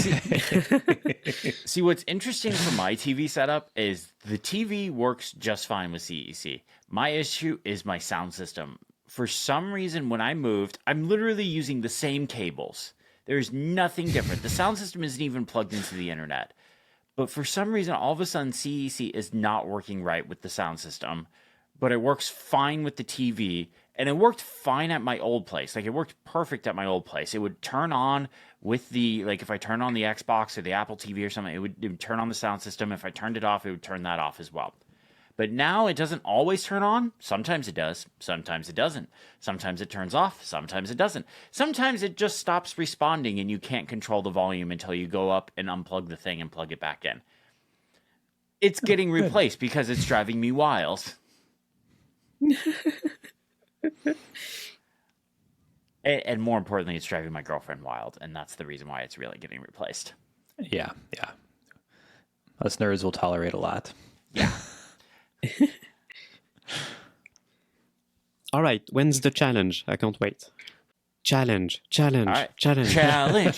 See, what's interesting for my TV setup is the TV works just fine with CEC. My issue is my sound system. For some reason, when I moved, I'm literally using the same cables. There's nothing different. The sound system isn't even plugged into the internet. But for some reason, all of a sudden, CEC is not working right with the sound system. But it works fine with the TV. And it worked fine at my old place. Like, it worked perfect at my old place. It would turn on with the, like, if I turn on the Xbox or the Apple TV or something, it would turn on the sound system. If I turned it off, it would turn that off as well. But now it doesn't always turn on. Sometimes it does. Sometimes it doesn't. Sometimes it turns off. Sometimes it doesn't. Sometimes it just stops responding and you can't control the volume until you go up and unplug the thing and plug it back in. It's getting replaced because it's driving me wild. And more importantly, it's driving my girlfriend wild, and that's the reason why it's really getting replaced. Yeah. Us nerds will tolerate a lot. Yeah. All right, when's the challenge? I can't wait. Challenge. All right. Challenge.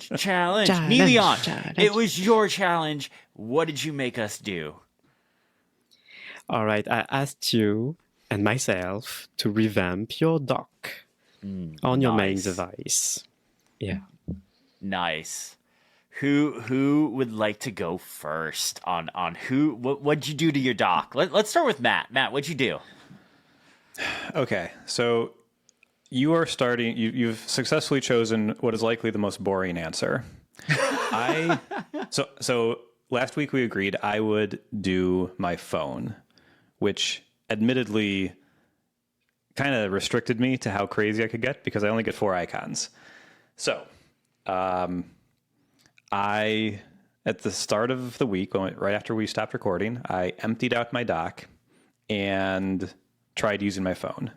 Niléane, it was your challenge. What did you make us do? All right, I asked you and myself to revamp your dock on your main nice. device. Yeah. Nice. Who would like to go first on what'd you do to your dock? Let's start with Matt. Matt, what'd you do? Okay, so you are starting. You've successfully chosen what is likely the most boring answer. So last week we agreed I would do my phone, which admittedly kind of restricted me to how crazy I could get because I only get 4 icons. So, I at the start of the week, right after we stopped recording, I emptied out my dock and tried using my phone.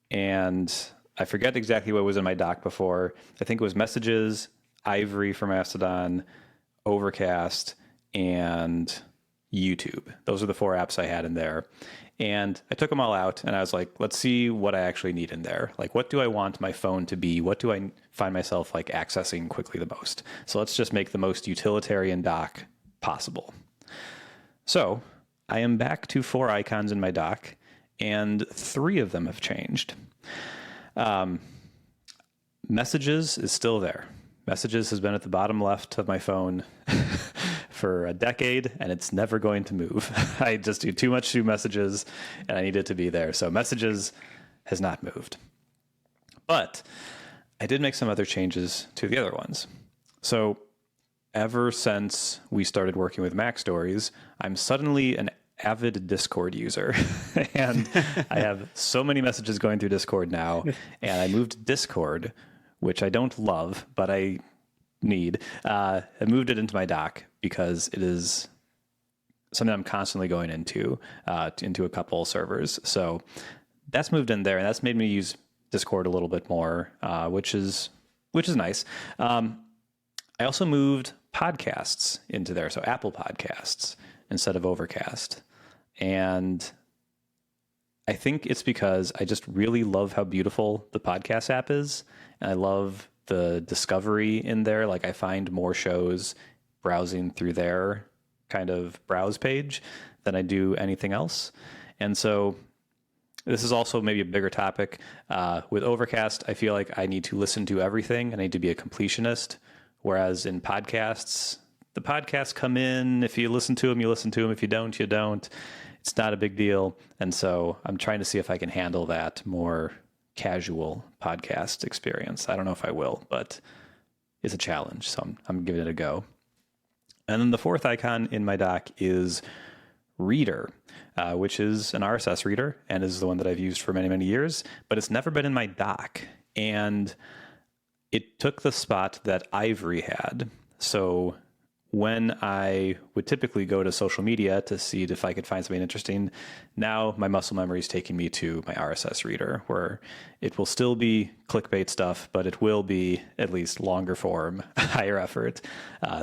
And I forget exactly what was in my dock before. I think it was Messages, Ivory for Mastodon, Overcast, and YouTube. Those are the 4 apps I had in there. And I took them all out and I was like, let's see what I actually need in there. Like, what do I want my phone to be? What do I find myself like accessing quickly the most? So let's just make the most utilitarian dock possible. So I am back to 4 icons in my dock and 3 of them have changed. Messages is still there. Messages has been at the bottom left of my phone for a decade, and it's never going to move. I just do too much through Messages, and I need it to be there. So Messages has not moved. But I did make some other changes to the other ones. So ever since we started working with Mac Stories, I'm suddenly an avid Discord user. And I have so many messages going through Discord now, and I moved Discord, which I don't love, but I need. I moved it into my dock because it is something I'm constantly going into a couple servers. So that's moved in there, and that's made me use Discord a little bit more, which is nice. I also moved podcasts into there, so Apple Podcasts instead of Overcast. And I think it's because I just really love how beautiful the podcast app is, and I love the discovery in there. Like, I find more shows browsing through their kind of browse page than I do anything else. And so this is also maybe a bigger topic. With Overcast, I feel like I need to listen to everything. I need to be a completionist. Whereas in podcasts, the podcasts come in. If you listen to them, you listen to them. If you don't, you don't. It's not a big deal. And so I'm trying to see if I can handle that more casual podcast experience. I don't know if I will, but it's a challenge. So I'm giving it a go. And then the 4th icon in my dock is Reader, which is an RSS reader and is the one that I've used for many, many years, but it's never been in my dock. And it took the spot that Ivory had. So when I would typically go to social media to see if I could find something interesting, now my muscle memory is taking me to my RSS reader, where it will still be clickbait stuff, but it will be at least longer form, higher effort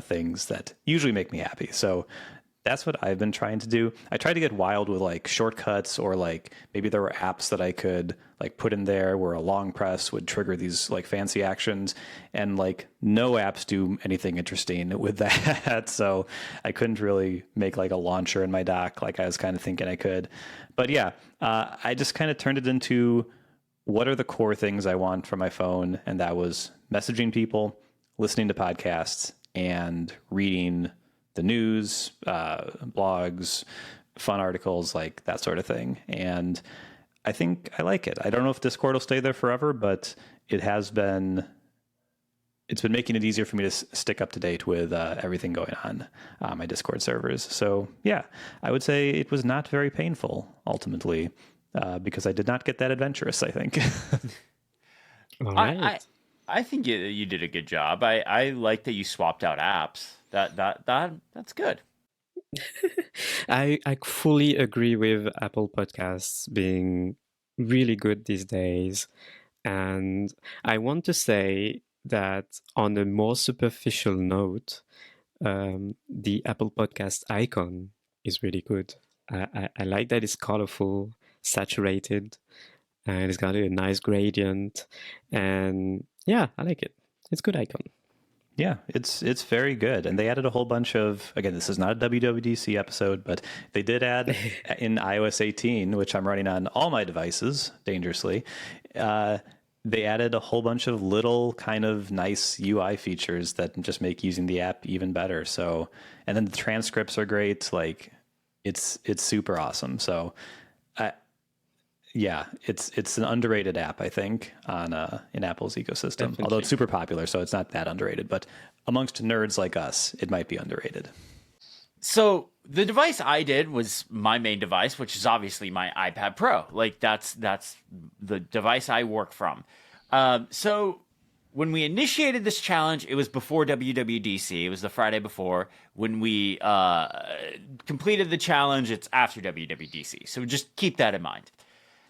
things that usually make me happy. So That's what I've been trying to do. I tried to get wild with like shortcuts, or like maybe there were apps that I could like put in there where a long press would trigger these like fancy actions, and like no apps do anything interesting with that. So I couldn't really make like a launcher in my dock like I was kind of thinking I could. But yeah, I just kind of turned it into what are the core things I want from my phone, and that was messaging people, listening to podcasts, and reading the news, blogs, fun articles, like that sort of thing. And I think I like it. I don't know if Discord will stay there forever, but it's been making it easier for me to stick up to date with everything going on my Discord servers. So yeah, I would say it was not very painful ultimately, because I did not get that adventurous, I think. All right. I think you did a good job. I like that you swapped out apps. That's good. I fully agree with Apple Podcasts being really good these days. And I want to say that on a more superficial note, the Apple Podcast icon is really good. I like that it's colorful, saturated, and it's got a nice gradient. And yeah, I like it. It's a good icon. Yeah, it's very good. And they added a whole bunch of, again, this is not a WWDC episode, but they did add in iOS 18, which I'm running on all my devices dangerously. They added a whole bunch of little kind of nice UI features that just make using the app even better. So, and then the transcripts are great. Like it's super awesome. So yeah, it's an underrated app, I think, on in Apple's ecosystem. Definitely. Although it's super popular, so it's not that underrated. But amongst nerds like us, it might be underrated. So the device I did was my main device, which is obviously my iPad Pro. Like that's the device I work from. So when we initiated this challenge, it was before WWDC. It was the Friday before. When we completed the challenge, it's after WWDC. So just keep that in mind.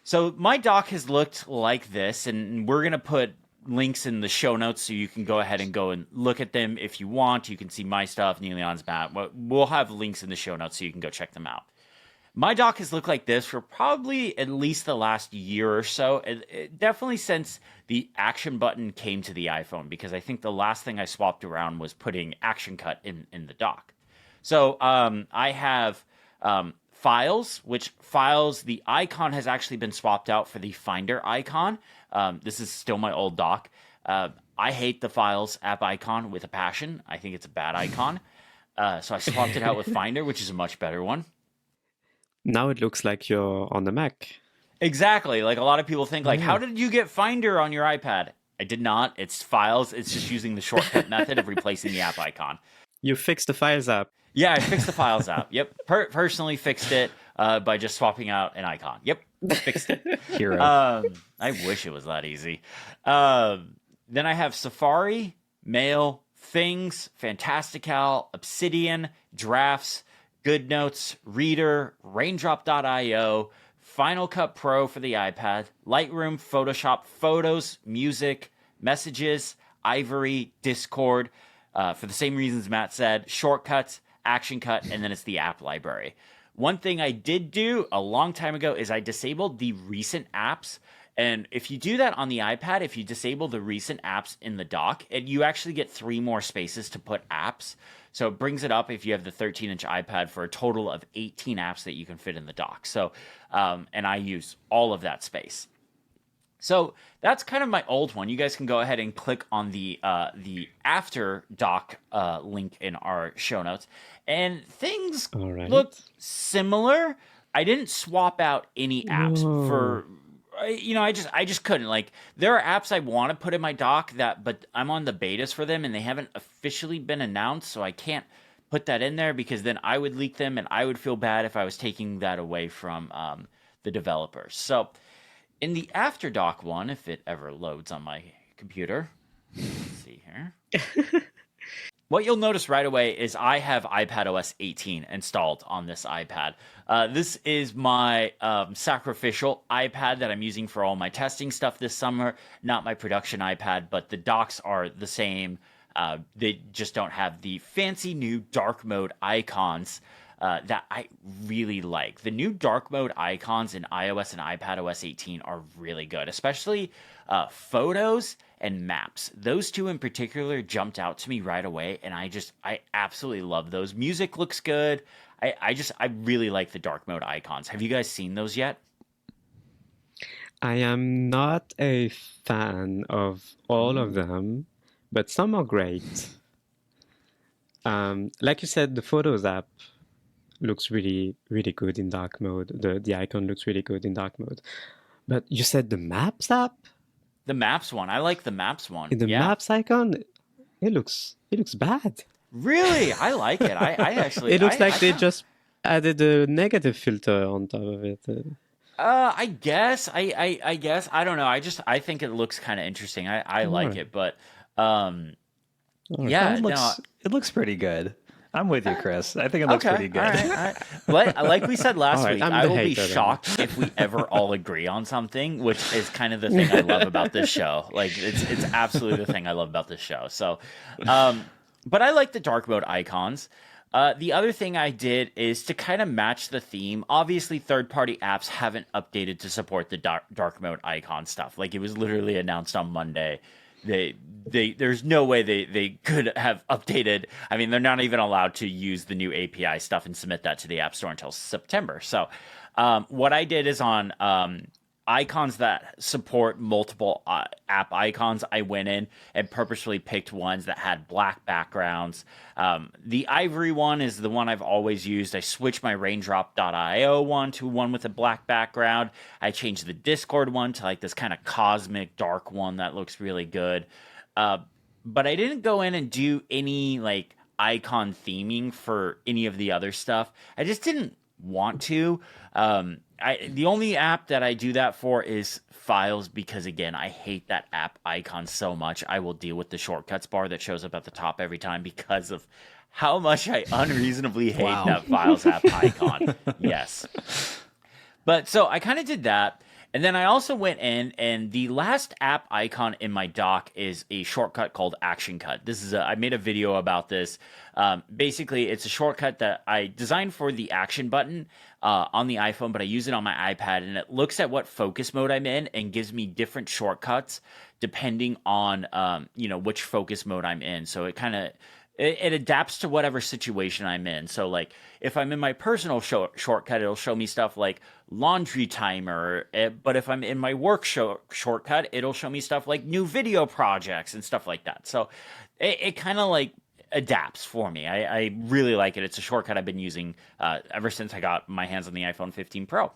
So my dock has looked like this, and we're going to put links in the show notes so you can go ahead and go and look at them if you want. You can see my stuff, Niléane's map. We'll have links in the show notes so you can go check them out. My dock has looked like this for probably at least the last year or so. Definitely since the action button came to the iPhone, because I think the last thing I swapped around was putting Action Cut in the dock. So I have Files, which Files, the icon has actually been swapped out for the Finder icon. This is still my old dock. I hate the Files app icon with a passion. I think it's a bad icon. So I swapped it out with Finder, which is a much better one. Now it looks like you're on the Mac. Exactly. Like a lot of people think, like, how did you get Finder on your iPad? I did not. It's Files. It's just using the shortcut method of replacing the app icon. You fixed the Files app. Yeah, I fixed the Files app. Yep. Personally fixed it by just swapping out an icon. Yep. Fixed it. Hero. I wish it was that easy. Then I have Safari, Mail, Things, Fantastical, Obsidian, Drafts, GoodNotes, Reader, Raindrop.io, Final Cut Pro for the iPad, Lightroom, Photoshop, Photos, Music, Messages, Ivory, Discord, for the same reasons Matt said, Shortcuts, Action Cut, and then it's the app library. One thing I did do a long time ago is I disabled the recent apps. And if you do that on the iPad, if you disable the recent apps in the dock, you actually get 3 more spaces to put apps. So it brings it up if you have the 13-inch iPad for a total of 18 apps that you can fit in the dock. So, and I use all of that space. So that's kind of my old one. You guys can go ahead and click on the after dock link in our show notes, and things look similar. I didn't swap out any apps for, I just couldn't. Like, there are apps I want to put in my dock but I'm on the betas for them and they haven't officially been announced, so I can't put that in there because then I would leak them and I would feel bad if I was taking that away from the developers. So in the After Dock one, if it ever loads on my computer, let's see here. What you'll notice right away is I have iPadOS 18 installed on this iPad. This is my sacrificial iPad that I'm using for all my testing stuff this summer. Not my production iPad, but the docks are the same. They just don't have the fancy new dark mode icons that I really like. The new dark mode icons in iOS and iPadOS 18 are really good, especially photos and maps. Those two in particular jumped out to me right away, and I absolutely love those. Music looks good. I really like the dark mode icons. Have you guys seen those yet? I am not a fan of all of them, but some are great. Like you said, the Photos app looks really, really good in dark mode. The icon looks really good in dark mode. But you said the Maps app? The Maps one. I like the Maps one. In the Yeah. Maps icon, it looks bad. Really? I like it. I actually. It looks like I they just added a negative filter on top of it. I guess. I guess. I don't know. I think it looks kind of interesting. I like Alright. it, but Alright. yeah, It looks pretty good. I'm with you, Chris. I think it looks pretty good. All right. Like we said last All right, week, I'm I the will be hater then. shocked if we ever all agree on something, which is kind of the thing I love about this show. Like it's absolutely the thing I love about this show. So, but I like the dark mode icons. The other thing I did is to kind of match the theme. Obviously, third-party apps haven't updated to support the dark mode icon stuff. Like it was literally announced on Monday. There's no way they could have updated. I mean, they're not even allowed to use the new API stuff and submit that to the App Store until September. So, what I did is on icons that support multiple app icons, I went in and purposefully picked ones that had black backgrounds. The Ivory one is the one I've always used. I switched my Raindrop.io one to one with a black background. I changed the Discord one to like this kind of cosmic dark one that looks really good. But I didn't go in and do any like icon theming for any of the other stuff. I just didn't want to. The only app that I do that for is Files, because again, I hate that app icon so much. I will deal with the shortcuts bar that shows up at the top every time because of how much I unreasonably hate that Files app icon. Yes. But so I kind of did that. And then I also went in, and the last app icon in my dock is a shortcut called Action Cut. I made a video about this. Basically, it's a shortcut that I designed for the action button on the iPhone, but I use it on my iPad, and it looks at what focus mode I'm in and gives me different shortcuts depending on which focus mode I'm in. So it adapts to whatever situation I'm in. So, like, if I'm in my personal shortcut, it'll show me stuff like laundry timer. But if I'm in my work shortcut, it'll show me stuff like new video projects and stuff like that. So, it kind of like adapts for me. I really like it. It's a shortcut I've been using ever since I got my hands on the iPhone 15 Pro.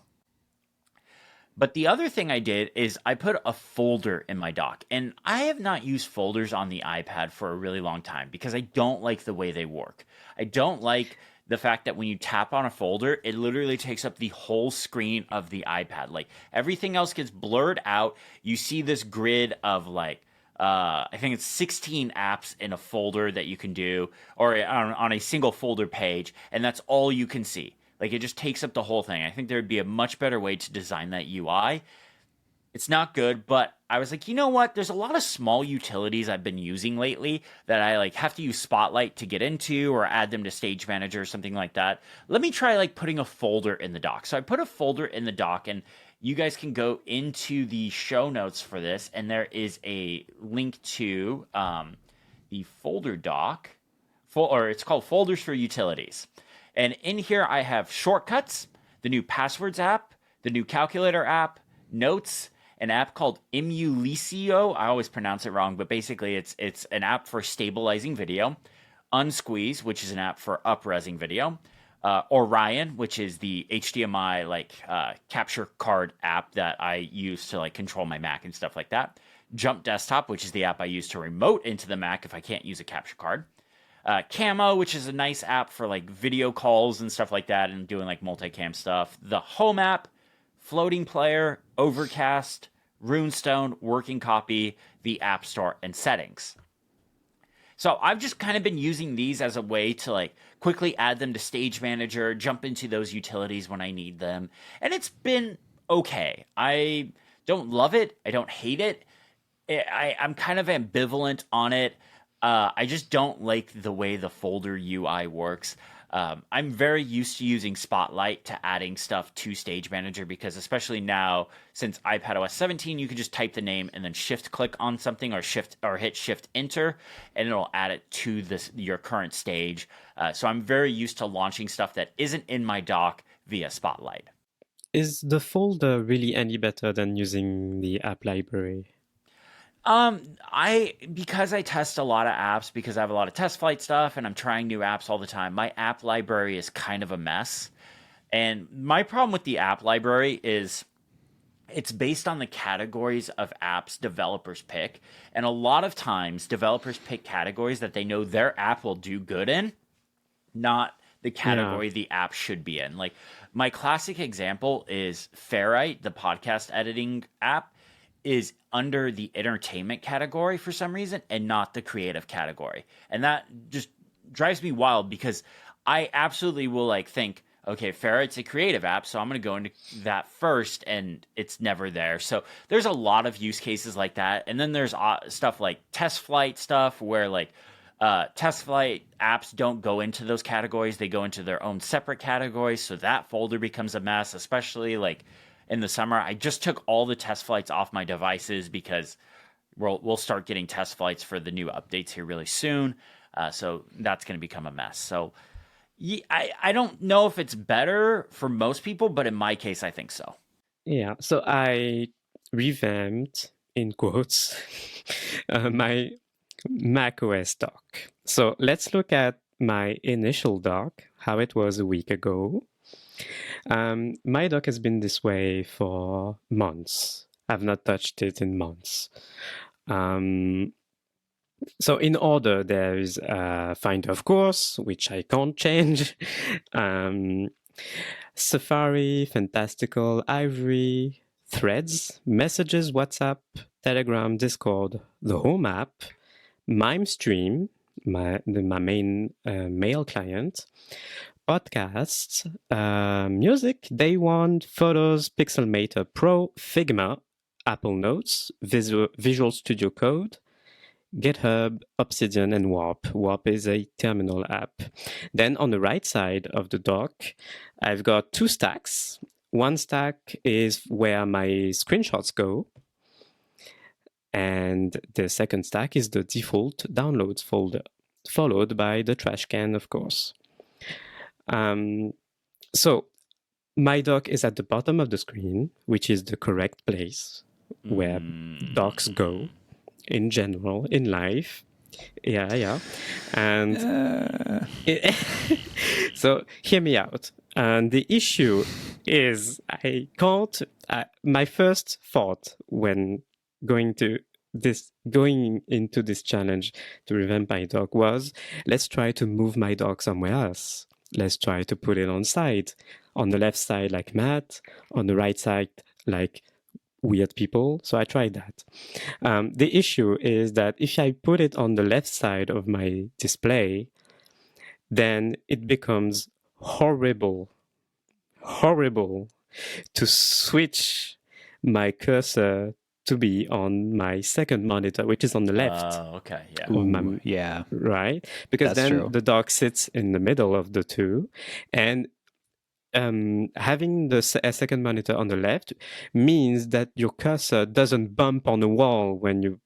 But the other thing I did is I put a folder in my dock. And I have not used folders on the iPad for a really long time because I don't like the way they work. I don't like the fact that when you tap on a folder, it literally takes up the whole screen of the iPad. Like everything else gets blurred out. You see this grid of like, I think it's 16 apps in a folder that you can do, or on a single folder page, and that's all you can see. Like, it just takes up the whole thing. I think there would be a much better way to design that UI. It's not good, but I was like, you know what? There's a lot of small utilities I've been using lately that I like have to use Spotlight to get into or add them to Stage Manager or something like that. Let me try like putting a folder in the dock. So I put a folder in the dock, and you guys can go into the show notes for this, and there is a link to the folder dock, or it's called Folders for Utilities. And in here, I have shortcuts, the new Passwords app, the new Calculator app, Notes, an app called Emulicio. I always pronounce it wrong, but basically it's an app for stabilizing video, Unsqueeze, which is an app for up-resing video, Orion, which is the HDMI capture card app that I use to like control my Mac and stuff like that, Jump Desktop, which is the app I use to remote into the Mac if I can't use a capture card. Camo, which is a nice app for like video calls and stuff like that and doing like multicam stuff. The Home app, Floating Player, Overcast, Runestone, Working Copy, the App Store, and Settings. So I've just kind of been using these as a way to like quickly add them to Stage Manager, jump into those utilities when I need them. And it's been okay. I don't love it. I don't hate it. I'm kind of ambivalent on it. I just don't like the way the folder UI works. I'm very used to using Spotlight to adding stuff to Stage Manager because especially now since iPadOS 17, you can just type the name and then shift click on something or hit Shift Enter, and it'll add it to your current stage. So I'm very used to launching stuff that isn't in my dock via Spotlight. Is the folder really any better than using the app library? Because I test a lot of apps, because I have a lot of test flight stuff and I'm trying new apps all the time, my app library is kind of a mess. And my problem with the app library is it's based on the categories of apps developers pick. And a lot of times developers pick categories that they know their app will do good in, not the category the app should be in. Like my classic example is Ferrite, the podcast editing app, is under the entertainment category for some reason and not the creative category. And that just drives me wild because I absolutely will like think, okay, Ferrite's a creative app, so I'm going to go into that first, and it's never there. So there's a lot of use cases like that. And then there's stuff like test flight stuff where like test flight apps don't go into those categories. They go into their own separate categories. So that folder becomes a mess, especially like in the summer. I just took all the test flights off my devices because we'll start getting test flights for the new updates here really soon. So that's going to become a mess. So I don't know if it's better for most people, but in my case, I think so. Yeah. So I revamped, in quotes, my macOS dock. So let's look at my initial dock, how it was a week ago. My dock has been this way for months. I've not touched it in months. So in order, there is Finder, of course, which I can't change. Safari, Fantastical, Ivory, Threads, Messages, WhatsApp, Telegram, Discord, the Home app, MimeStream, my main mail client, podcasts, music, Day One, Photos, Pixelmator Pro, Figma, Apple Notes, Visual Studio Code, GitHub, Obsidian, and Warp. Warp is a terminal app. Then on the right side of the dock, I've got two stacks. One stack is where my screenshots go. And the second stack is the default downloads folder, followed by the trash can, of course. So my dock is at the bottom of the screen, which is the correct place where docks go in general in life. Yeah. And so hear me out. And the issue is I can't. My first thought when going into this challenge to revamp my dock was, let's try to move my dock somewhere else. Let's try to put it on side. On the left side, like Matt. On the right side, like weird people. So I tried that. The issue is that if I put it on the left side of my display, then it becomes horrible to switch my cursor to be on my second monitor, which is on the left. Okay, yeah. Yeah. Right? Because That's then true. the dock sits in the middle of the two. And having a second monitor on the left means that your cursor doesn't bump on the wall when you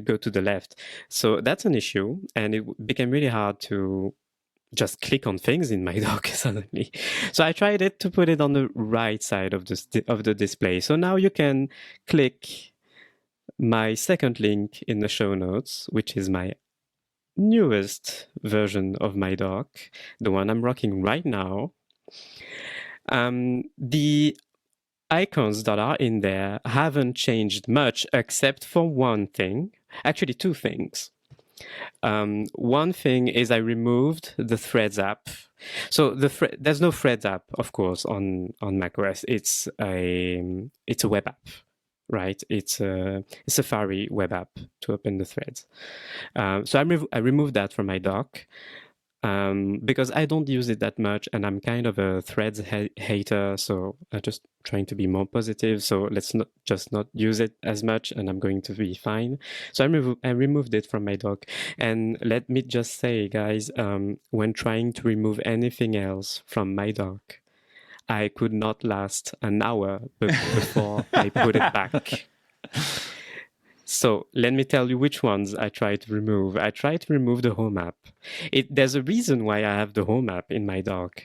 go to the left. So that's an issue, and it became really hard to just click on things in my dock suddenly. So I tried it to put it on the right side of the display. So now you can click my second link in the show notes, which is my newest version of my dock, the one I'm rocking right now. The icons that are in there haven't changed much except for one thing. Actually, two things. One thing is I removed the Threads app. So there's no Threads app, of course, on macOS. It's a web app, right? It's a Safari web app to open the threads. So I removed that from my dock. because I don't use it that much, and I'm kind of a Threads hater, so I'm just trying to be more positive. So let's not use it as much, and I'm going to be fine. So I removed it from my dock. And let me just say, guys, when trying to remove anything else from my dock, I could not last an hour before I put it back. So let me tell you which ones I try to remove. I try to remove the home app. There's a reason why I have the home app in my dock.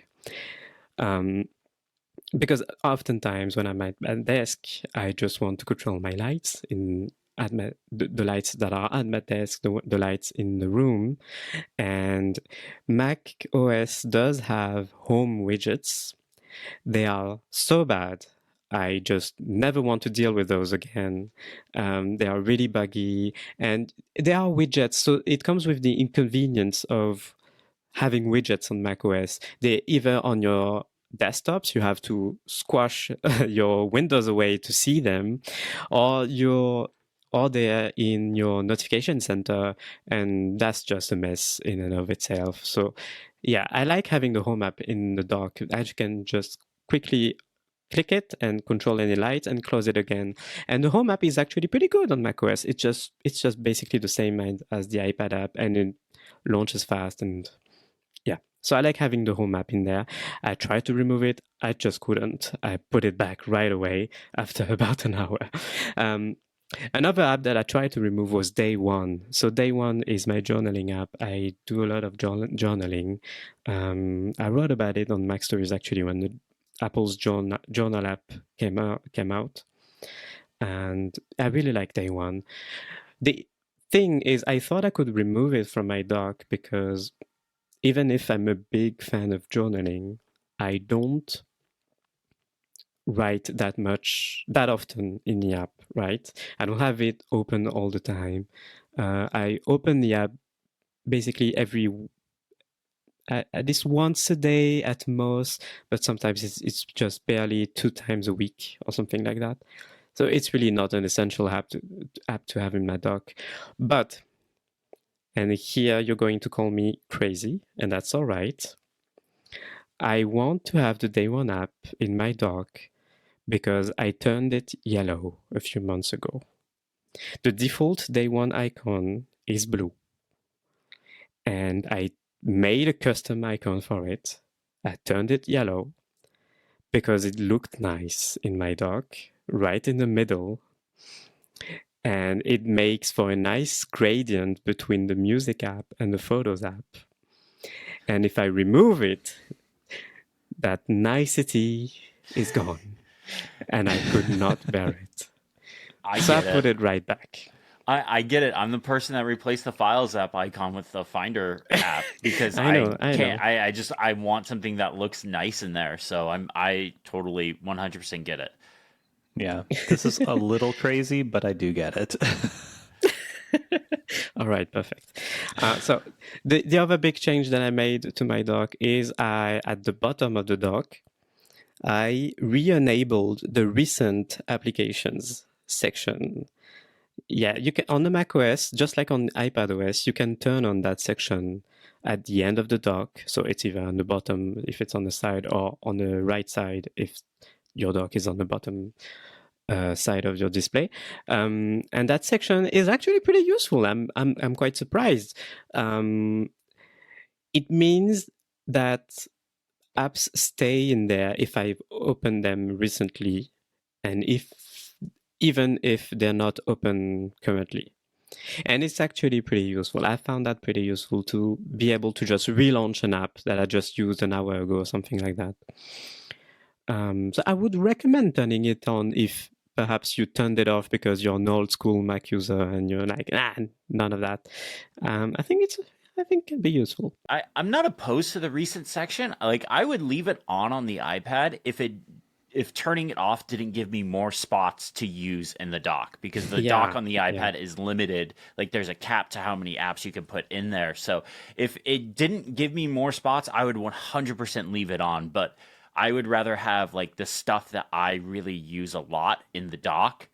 Because oftentimes when I'm at my desk, I just want to control my lights the lights that are at my desk, the lights in the room. And Mac OS does have home widgets. They are so bad, I just never want to deal with those again. They are really buggy, and they are widgets, so it comes with the inconvenience of having widgets on macOS. They're either on your desktops, you have to squash your windows away to see them, or they're in your notification center, and that's just a mess in and of itself. So yeah, I like having the home app in the dock. I can just quickly click it and control any lights and close it again. And the home app is actually pretty good on macOS. It's just basically the same as the iPad app, and it launches fast. And yeah, so I like having the home app in there. I tried to remove it. I just couldn't. I put it back right away after about an hour. Another app that I tried to remove was Day One. So Day One is my journaling app. I do a lot of journaling. I wrote about it on Mac Stories actually when the Apple's journal app came out, and I really like Day One. The thing is, I thought I could remove it from my dock because even if I'm a big fan of journaling, I don't write that often in the app, right? I don't have it open all the time. I open the app basically at least once a day at most, but sometimes it's just barely 2 times a week or something like that. So it's really not an essential app to have in my dock. But, and here you're going to call me crazy, and that's all right. I want to have the Day One app in my dock because I turned it yellow a few months ago. The default Day One icon is blue, and I made a custom icon for it. I turned it yellow because it looked nice in my dock, right in the middle. And it makes for a nice gradient between the music app and the photos app. And if I remove it, that nicety is gone. And I could not bear it. I put it right back. I get it. I'm the person that replaced the Files app icon with the Finder app because I want something that looks nice in there. So I totally 100% get it. Yeah, this is a little crazy, but I do get it. All right, perfect. So the other big change that I made to my dock is at the bottom of the dock, I re-enabled the recent applications section. Yeah, you can on the Mac OS, just like on iPad OS, you can turn on that section at the end of the dock. So it's either on the bottom if it's on the side, or on the right side if your dock is on the bottom side of your display. And that section is actually pretty useful. I'm quite surprised. It means that apps stay in there if I've opened them recently, and even if they're not open currently. And it's actually pretty useful. I found that pretty useful to be able to just relaunch an app that I just used an hour ago or something like that. So I would recommend turning it on if perhaps you turned it off because you're an old school Mac user and you're like, none of that. I think it can be useful. I'm not opposed to the recent section. Like, I would leave it on the iPad if turning it off didn't give me more spots to use in the dock, because the dock on the iPad is limited. Like, there's a cap to how many apps you can put in there. So if it didn't give me more spots, I would 100% leave it on. But I would rather have like the stuff that I really use a lot in the dock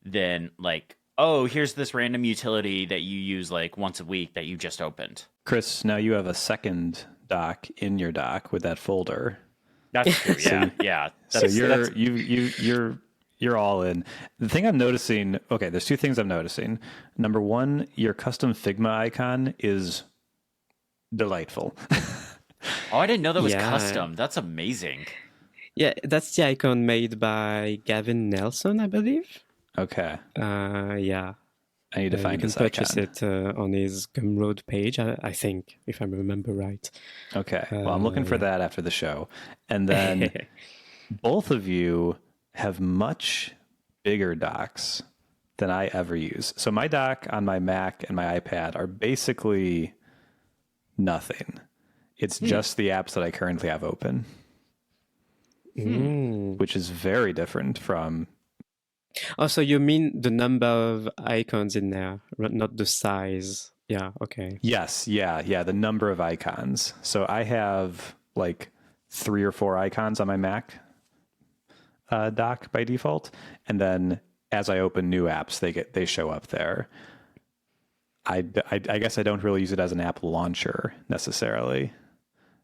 than like, oh, here's this random utility that you use like once a week that you just opened. Chris, now you have a second dock in your dock with that folder. That's true. Yeah, yeah. So you're all in. The thing I'm noticing, okay, there's two things I'm noticing. Number one, your custom Figma icon is delightful. Oh, I didn't know that was Yeah. custom. That's amazing. Yeah, that's the icon made by Gavin Nelson, I believe. Okay. Yeah. I need to You find can this purchase icon. it on his Gumroad page, I think, if I remember right. Okay. Well, I'm looking for that after the show. And then both of you have much bigger docks than I ever use. So my dock on my Mac and my iPad are basically nothing. It's just the apps that I currently have open, which is very different from... Oh, so you mean the number of icons in there, not the size? Yeah, okay. Yes, yeah, the number of icons. So I have like 3 or 4 icons on my Mac dock by default, and then as I open new apps, they show up there. I guess I don't really use it as an app launcher necessarily.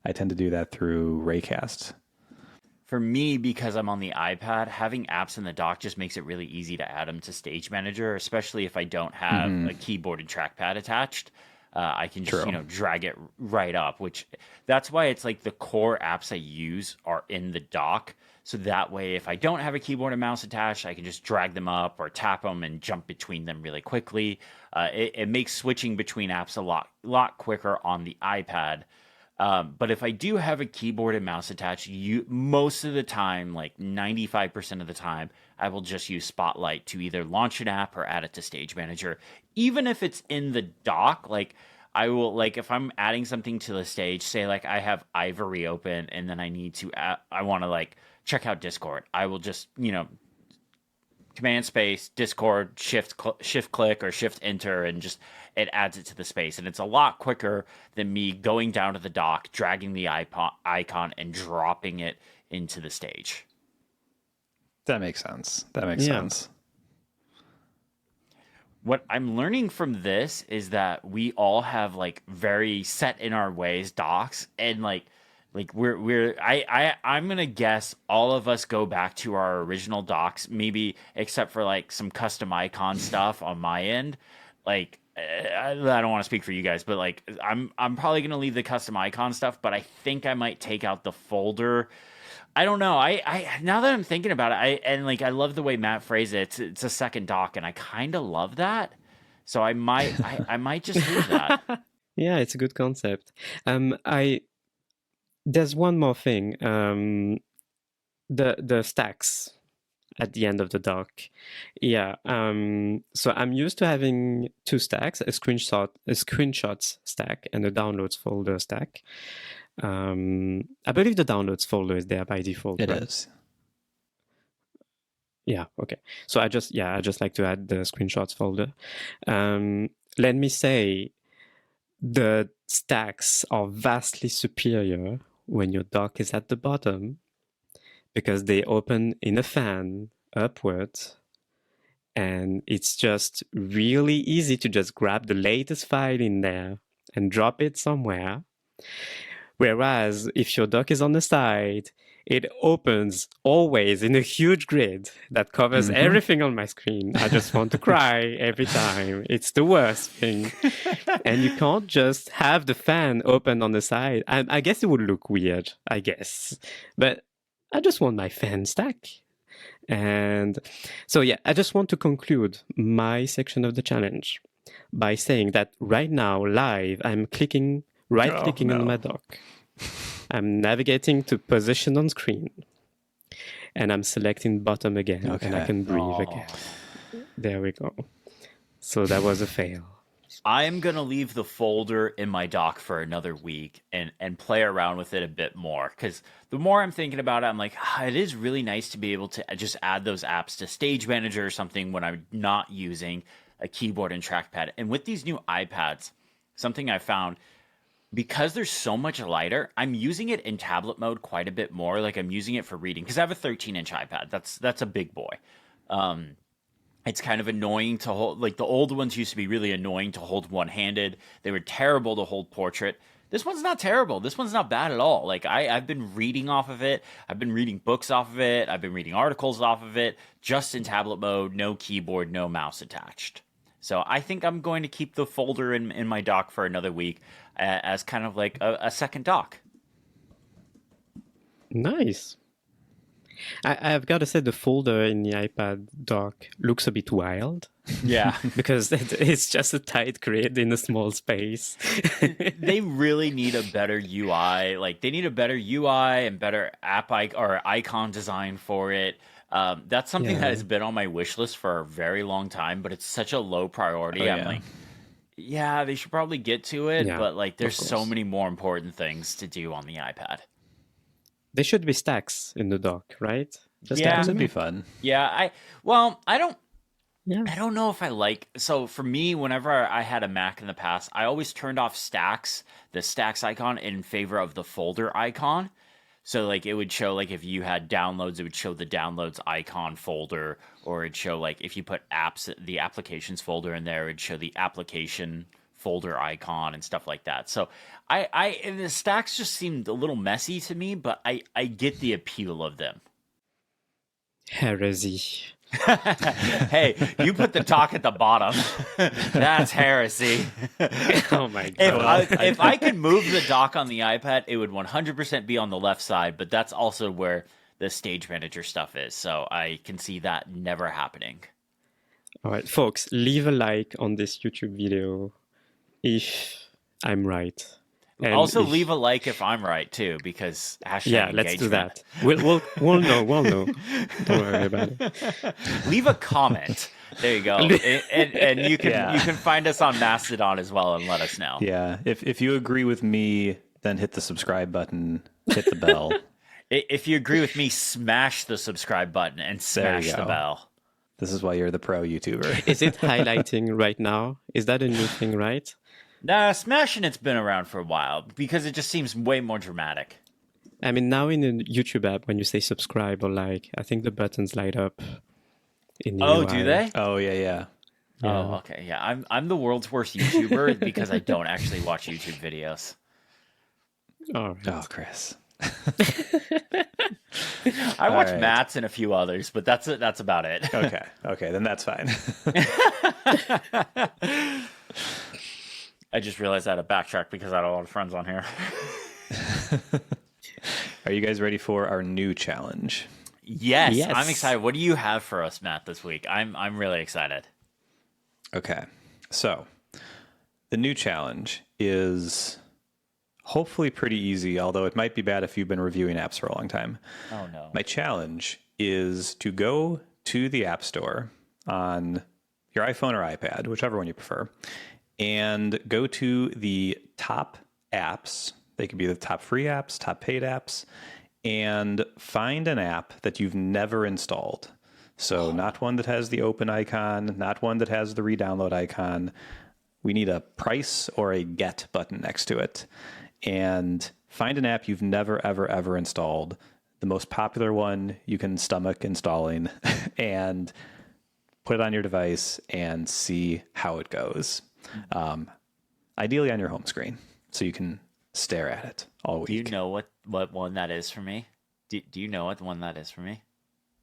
I tend to do that through Raycast. For me, because I'm on the iPad, having apps in the dock just makes it really easy to add them to Stage Manager, especially if I don't have a keyboard and trackpad attached. I can just, drag it right up, which that's why it's like the core apps I use are in the dock. So that way, if I don't have a keyboard and mouse attached, I can just drag them up or tap them and jump between them really quickly. It makes switching between apps a lot quicker on the iPad. But if I do have a keyboard and mouse attached, most of the time, like 95% of the time, I will just use Spotlight to either launch an app or add it to Stage Manager. Even if it's in the dock, like I will, like if I'm adding something to the stage, say like I have Ivory open and then I want to like check out Discord. I will just, Command space, Discord, shift click or shift enter, and just it adds it to the space. And it's a lot quicker than me going down to the dock, dragging the icon, and dropping it into the stage. That makes sense. Sense. What I'm learning from this is that we all have like very set in our ways docks, and I'm gonna guess all of us go back to our original docks, maybe except for like some custom icon stuff on my end. Like I don't want to speak for you guys, but like I'm probably gonna leave the custom icon stuff, but I think I might take out the folder. I don't know. I now that I'm thinking about it, I love the way Matt phrased it. It's a second dock, and I kind of love that. So I might just leave that. Yeah, it's a good concept. There's one more thing. The stacks at the end of the dock. Yeah. So I'm used to having 2 stacks: a screenshots stack and a downloads folder stack. I believe the downloads folder is there by default. It right? is. Yeah. Okay. So I just like to add the screenshots folder. Let me say, the stacks are vastly superior when your dock is at the bottom, because they open in a fan upwards, and it's just really easy to just grab the latest file in there and drop it somewhere. Whereas if your dock is on the side, it opens always in a huge grid that covers everything on my screen. I just want to cry every time. It's the worst thing. And you can't just have the fan open on the side. I guess it would look weird, I guess. But I just want my fan stack. And so, yeah, I just want to conclude my section of the challenge by saying that right now, live, I'm right-clicking on my dock. I'm navigating to position on screen, and I'm selecting bottom again, and I can breathe again. There we go. So that was a fail. I'm going to leave the folder in my dock for another week and play around with it a bit more, because the more I'm thinking about it, I'm like, it is really nice to be able to just add those apps to Stage Manager or something when I'm not using a keyboard and trackpad. And with these new iPads, something I found, because they're so much lighter, I'm using it in tablet mode quite a bit more. Like I'm using it for reading, because I have a 13-inch iPad. That's a big boy. It's kind of annoying to hold. Like the old ones used to be really annoying to hold one-handed. They were terrible to hold portrait. This one's not terrible. This one's not bad at all. Like I've been reading off of it. I've been reading books off of it. I've been reading articles off of it, just in tablet mode, no keyboard, no mouse attached. So I think I'm going to keep the folder in my dock for another week as kind of like a second dock. Nice. I've got to say the folder in the iPad dock looks a bit wild. Yeah. Because it's just a tight grid in a small space. They really need a better UI. Like they need a better UI and better icon design for it. That's something that has been on my wish list for a very long time, but it's such a low priority. I'm like, yeah, they should probably get to it, but like there's so many more important things to do on the iPad. There should be stacks in the dock, right? Just stacks would be fun. Yeah, I don't know if I like. So for me, whenever I had a Mac in the past, I always turned off stacks, the stacks icon, in favor of the folder icon. So like it would show like if you had downloads, it would show the downloads icon folder, or it'd show like if you put apps, the applications folder in there, it'd show the application folder icon and stuff like that. So and the stacks just seemed a little messy to me, but I get the appeal of them. Heresy. Hey, you put the dock at the bottom. That's heresy. Oh my god. If I could move the dock on the iPad, it would 100% be on the left side, but that's also where the stage manager stuff is. So I can see that never happening. All right, folks, leave a like on this YouTube video if I'm right. And also, leave a like if I'm right too, because hashtag let's do engagement. that. We'll know. Don't worry about it. Leave a comment. There you go, and you can find us on Mastodon as well and let us know. Yeah, if you agree with me, then hit the subscribe button, hit the bell. If you agree with me, smash the subscribe button and smash the bell. This is why you're the pro YouTuber. Is it highlighting right now? Is that a new thing, right? Nah, smashing it's been around for a while because it just seems way more dramatic. I mean, now in the YouTube app, when you say subscribe or like, I think the buttons light up in the UI. Do they? Oh, yeah. Oh, okay. Yeah, I'm the world's worst YouTuber because I don't actually watch YouTube videos. All right. Oh, Chris. I watch Matt's and a few others, but that's about it. Okay, then that's fine. I just realized I had to backtrack because I had a lot of friends on here. Are you guys ready for our new challenge? Yes, I'm excited. What do you have for us, Matt, this week? I'm really excited. Okay, so the new challenge is hopefully pretty easy, although it might be bad if you've been reviewing apps for a long time. Oh, no. My challenge is to go to the App Store on your iPhone or iPad, whichever one you prefer, and go to the top apps. They could be the top free apps, top paid apps, and find an app that you've never installed. So not one that has the open icon, not one that has the re-download icon. We need a price or a get button next to it. And find an app you've never, ever, ever installed. The most popular one you can stomach installing and put it on your device and see how it goes. Ideally on your home screen so you can stare at it all week. Do you know what one that is for me? Do you know what one that is for me?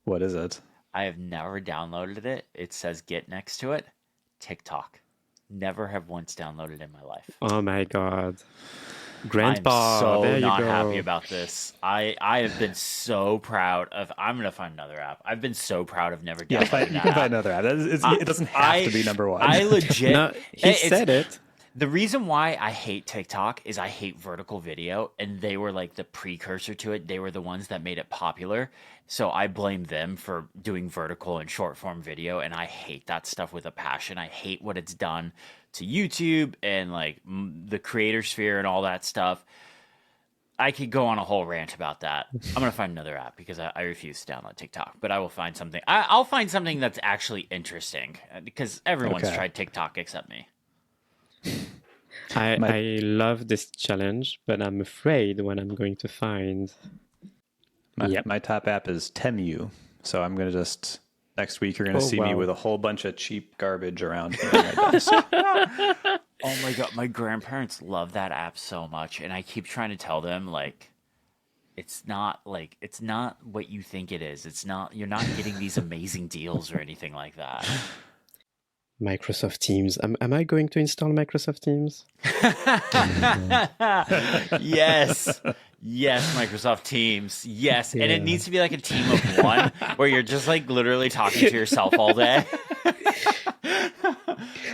What is it? I have never downloaded it. It says Get next to it. TikTok. Never have once downloaded in my life. Oh my god. Grandpa, I'm so there you not go. happy about this. I have been so proud of. I'm gonna find another app. I've been so proud of never downloading you can find another app. It doesn't have to be number one. I legit. No, he said it. The reason why I hate TikTok is I hate vertical video, and they were like the precursor to it. They were the ones that made it popular. So I blame them for doing vertical and short form video, and I hate that stuff with a passion. I hate what it's done to YouTube and like the creator sphere and all that stuff. I could go on a whole rant about that. I'm going to find another app because I refuse to download TikTok, but I will find something. I'll find something that's actually interesting because everyone's tried TikTok except me. I love this challenge, but I'm afraid what I'm going to find. My top app is Temu, so I'm going to just Next week, you're going to see me with a whole bunch of cheap garbage around me. Oh my god, my grandparents love that app so much, and I keep trying to tell them like it's not what you think it is. It's not, you're not getting these amazing deals or anything like that. Microsoft Teams. Am I going to install Microsoft Teams? Yes. Yes, Microsoft Teams. Yes. Yeah. And it needs to be like a team of one where you're just like literally talking to yourself all day.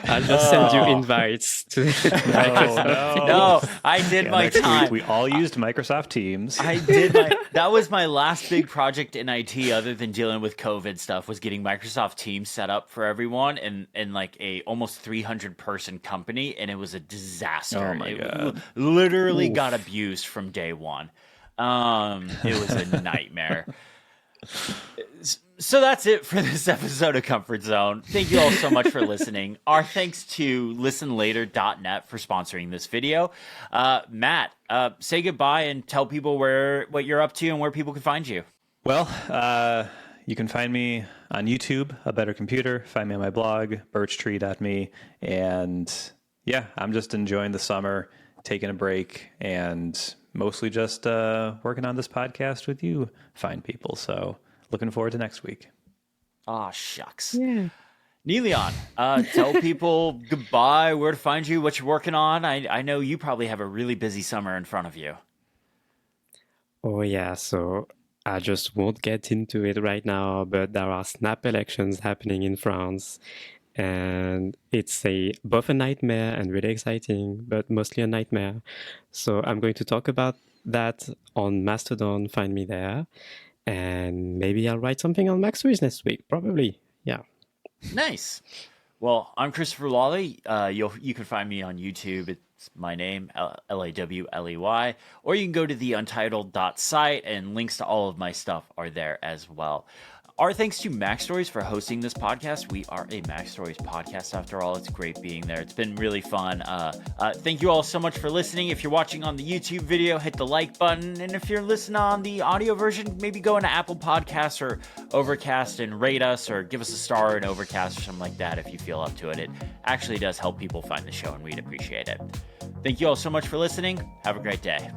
I'll just send you invites to No, I did my time. We all used Microsoft Teams. That was my last big project in IT other than dealing with COVID stuff, was getting Microsoft Teams set up for everyone in like a almost 300 person company, and it was a disaster. Oh my God. Literally got abused from day one. It was a nightmare. So that's it for this episode of Comfort Zone. Thank you all so much for listening. Our thanks to listenlater.net for sponsoring this video. Matt, say goodbye and tell people what you're up to and where people can find you. Well, you can find me on YouTube, A Better Computer. Find me on my blog, birchtree.me. And yeah, I'm just enjoying the summer, taking a break, and mostly just working on this podcast with you fine people. So looking forward to next week. Aw, shucks. Yeah. Niléane, tell people goodbye, where to find you, what you're working on. I know you probably have a really busy summer in front of you. Oh, yeah. So I just won't get into it right now, but there are snap elections happening in France. And it's both a nightmare and really exciting, but mostly a nightmare. So I'm going to talk about that on Mastodon. Find me there. And maybe I'll write something on MacStories next week. Probably. Yeah. Nice. Well, I'm Christopher Lawley. You can find me on YouTube. It's my name, Lawley. Or you can go to the untitled.site, and links to all of my stuff are there as well. Our thanks to MacStories for hosting this podcast. We are a MacStories podcast after all. It's great being there. It's been really fun. Thank you all so much for listening. If you're watching on the YouTube video, hit the like button. And if you're listening on the audio version, maybe go into Apple Podcasts or Overcast and rate us, or give us a star in Overcast or something like that if you feel up to it. It actually does help people find the show, and we'd appreciate it. Thank you all so much for listening. Have a great day.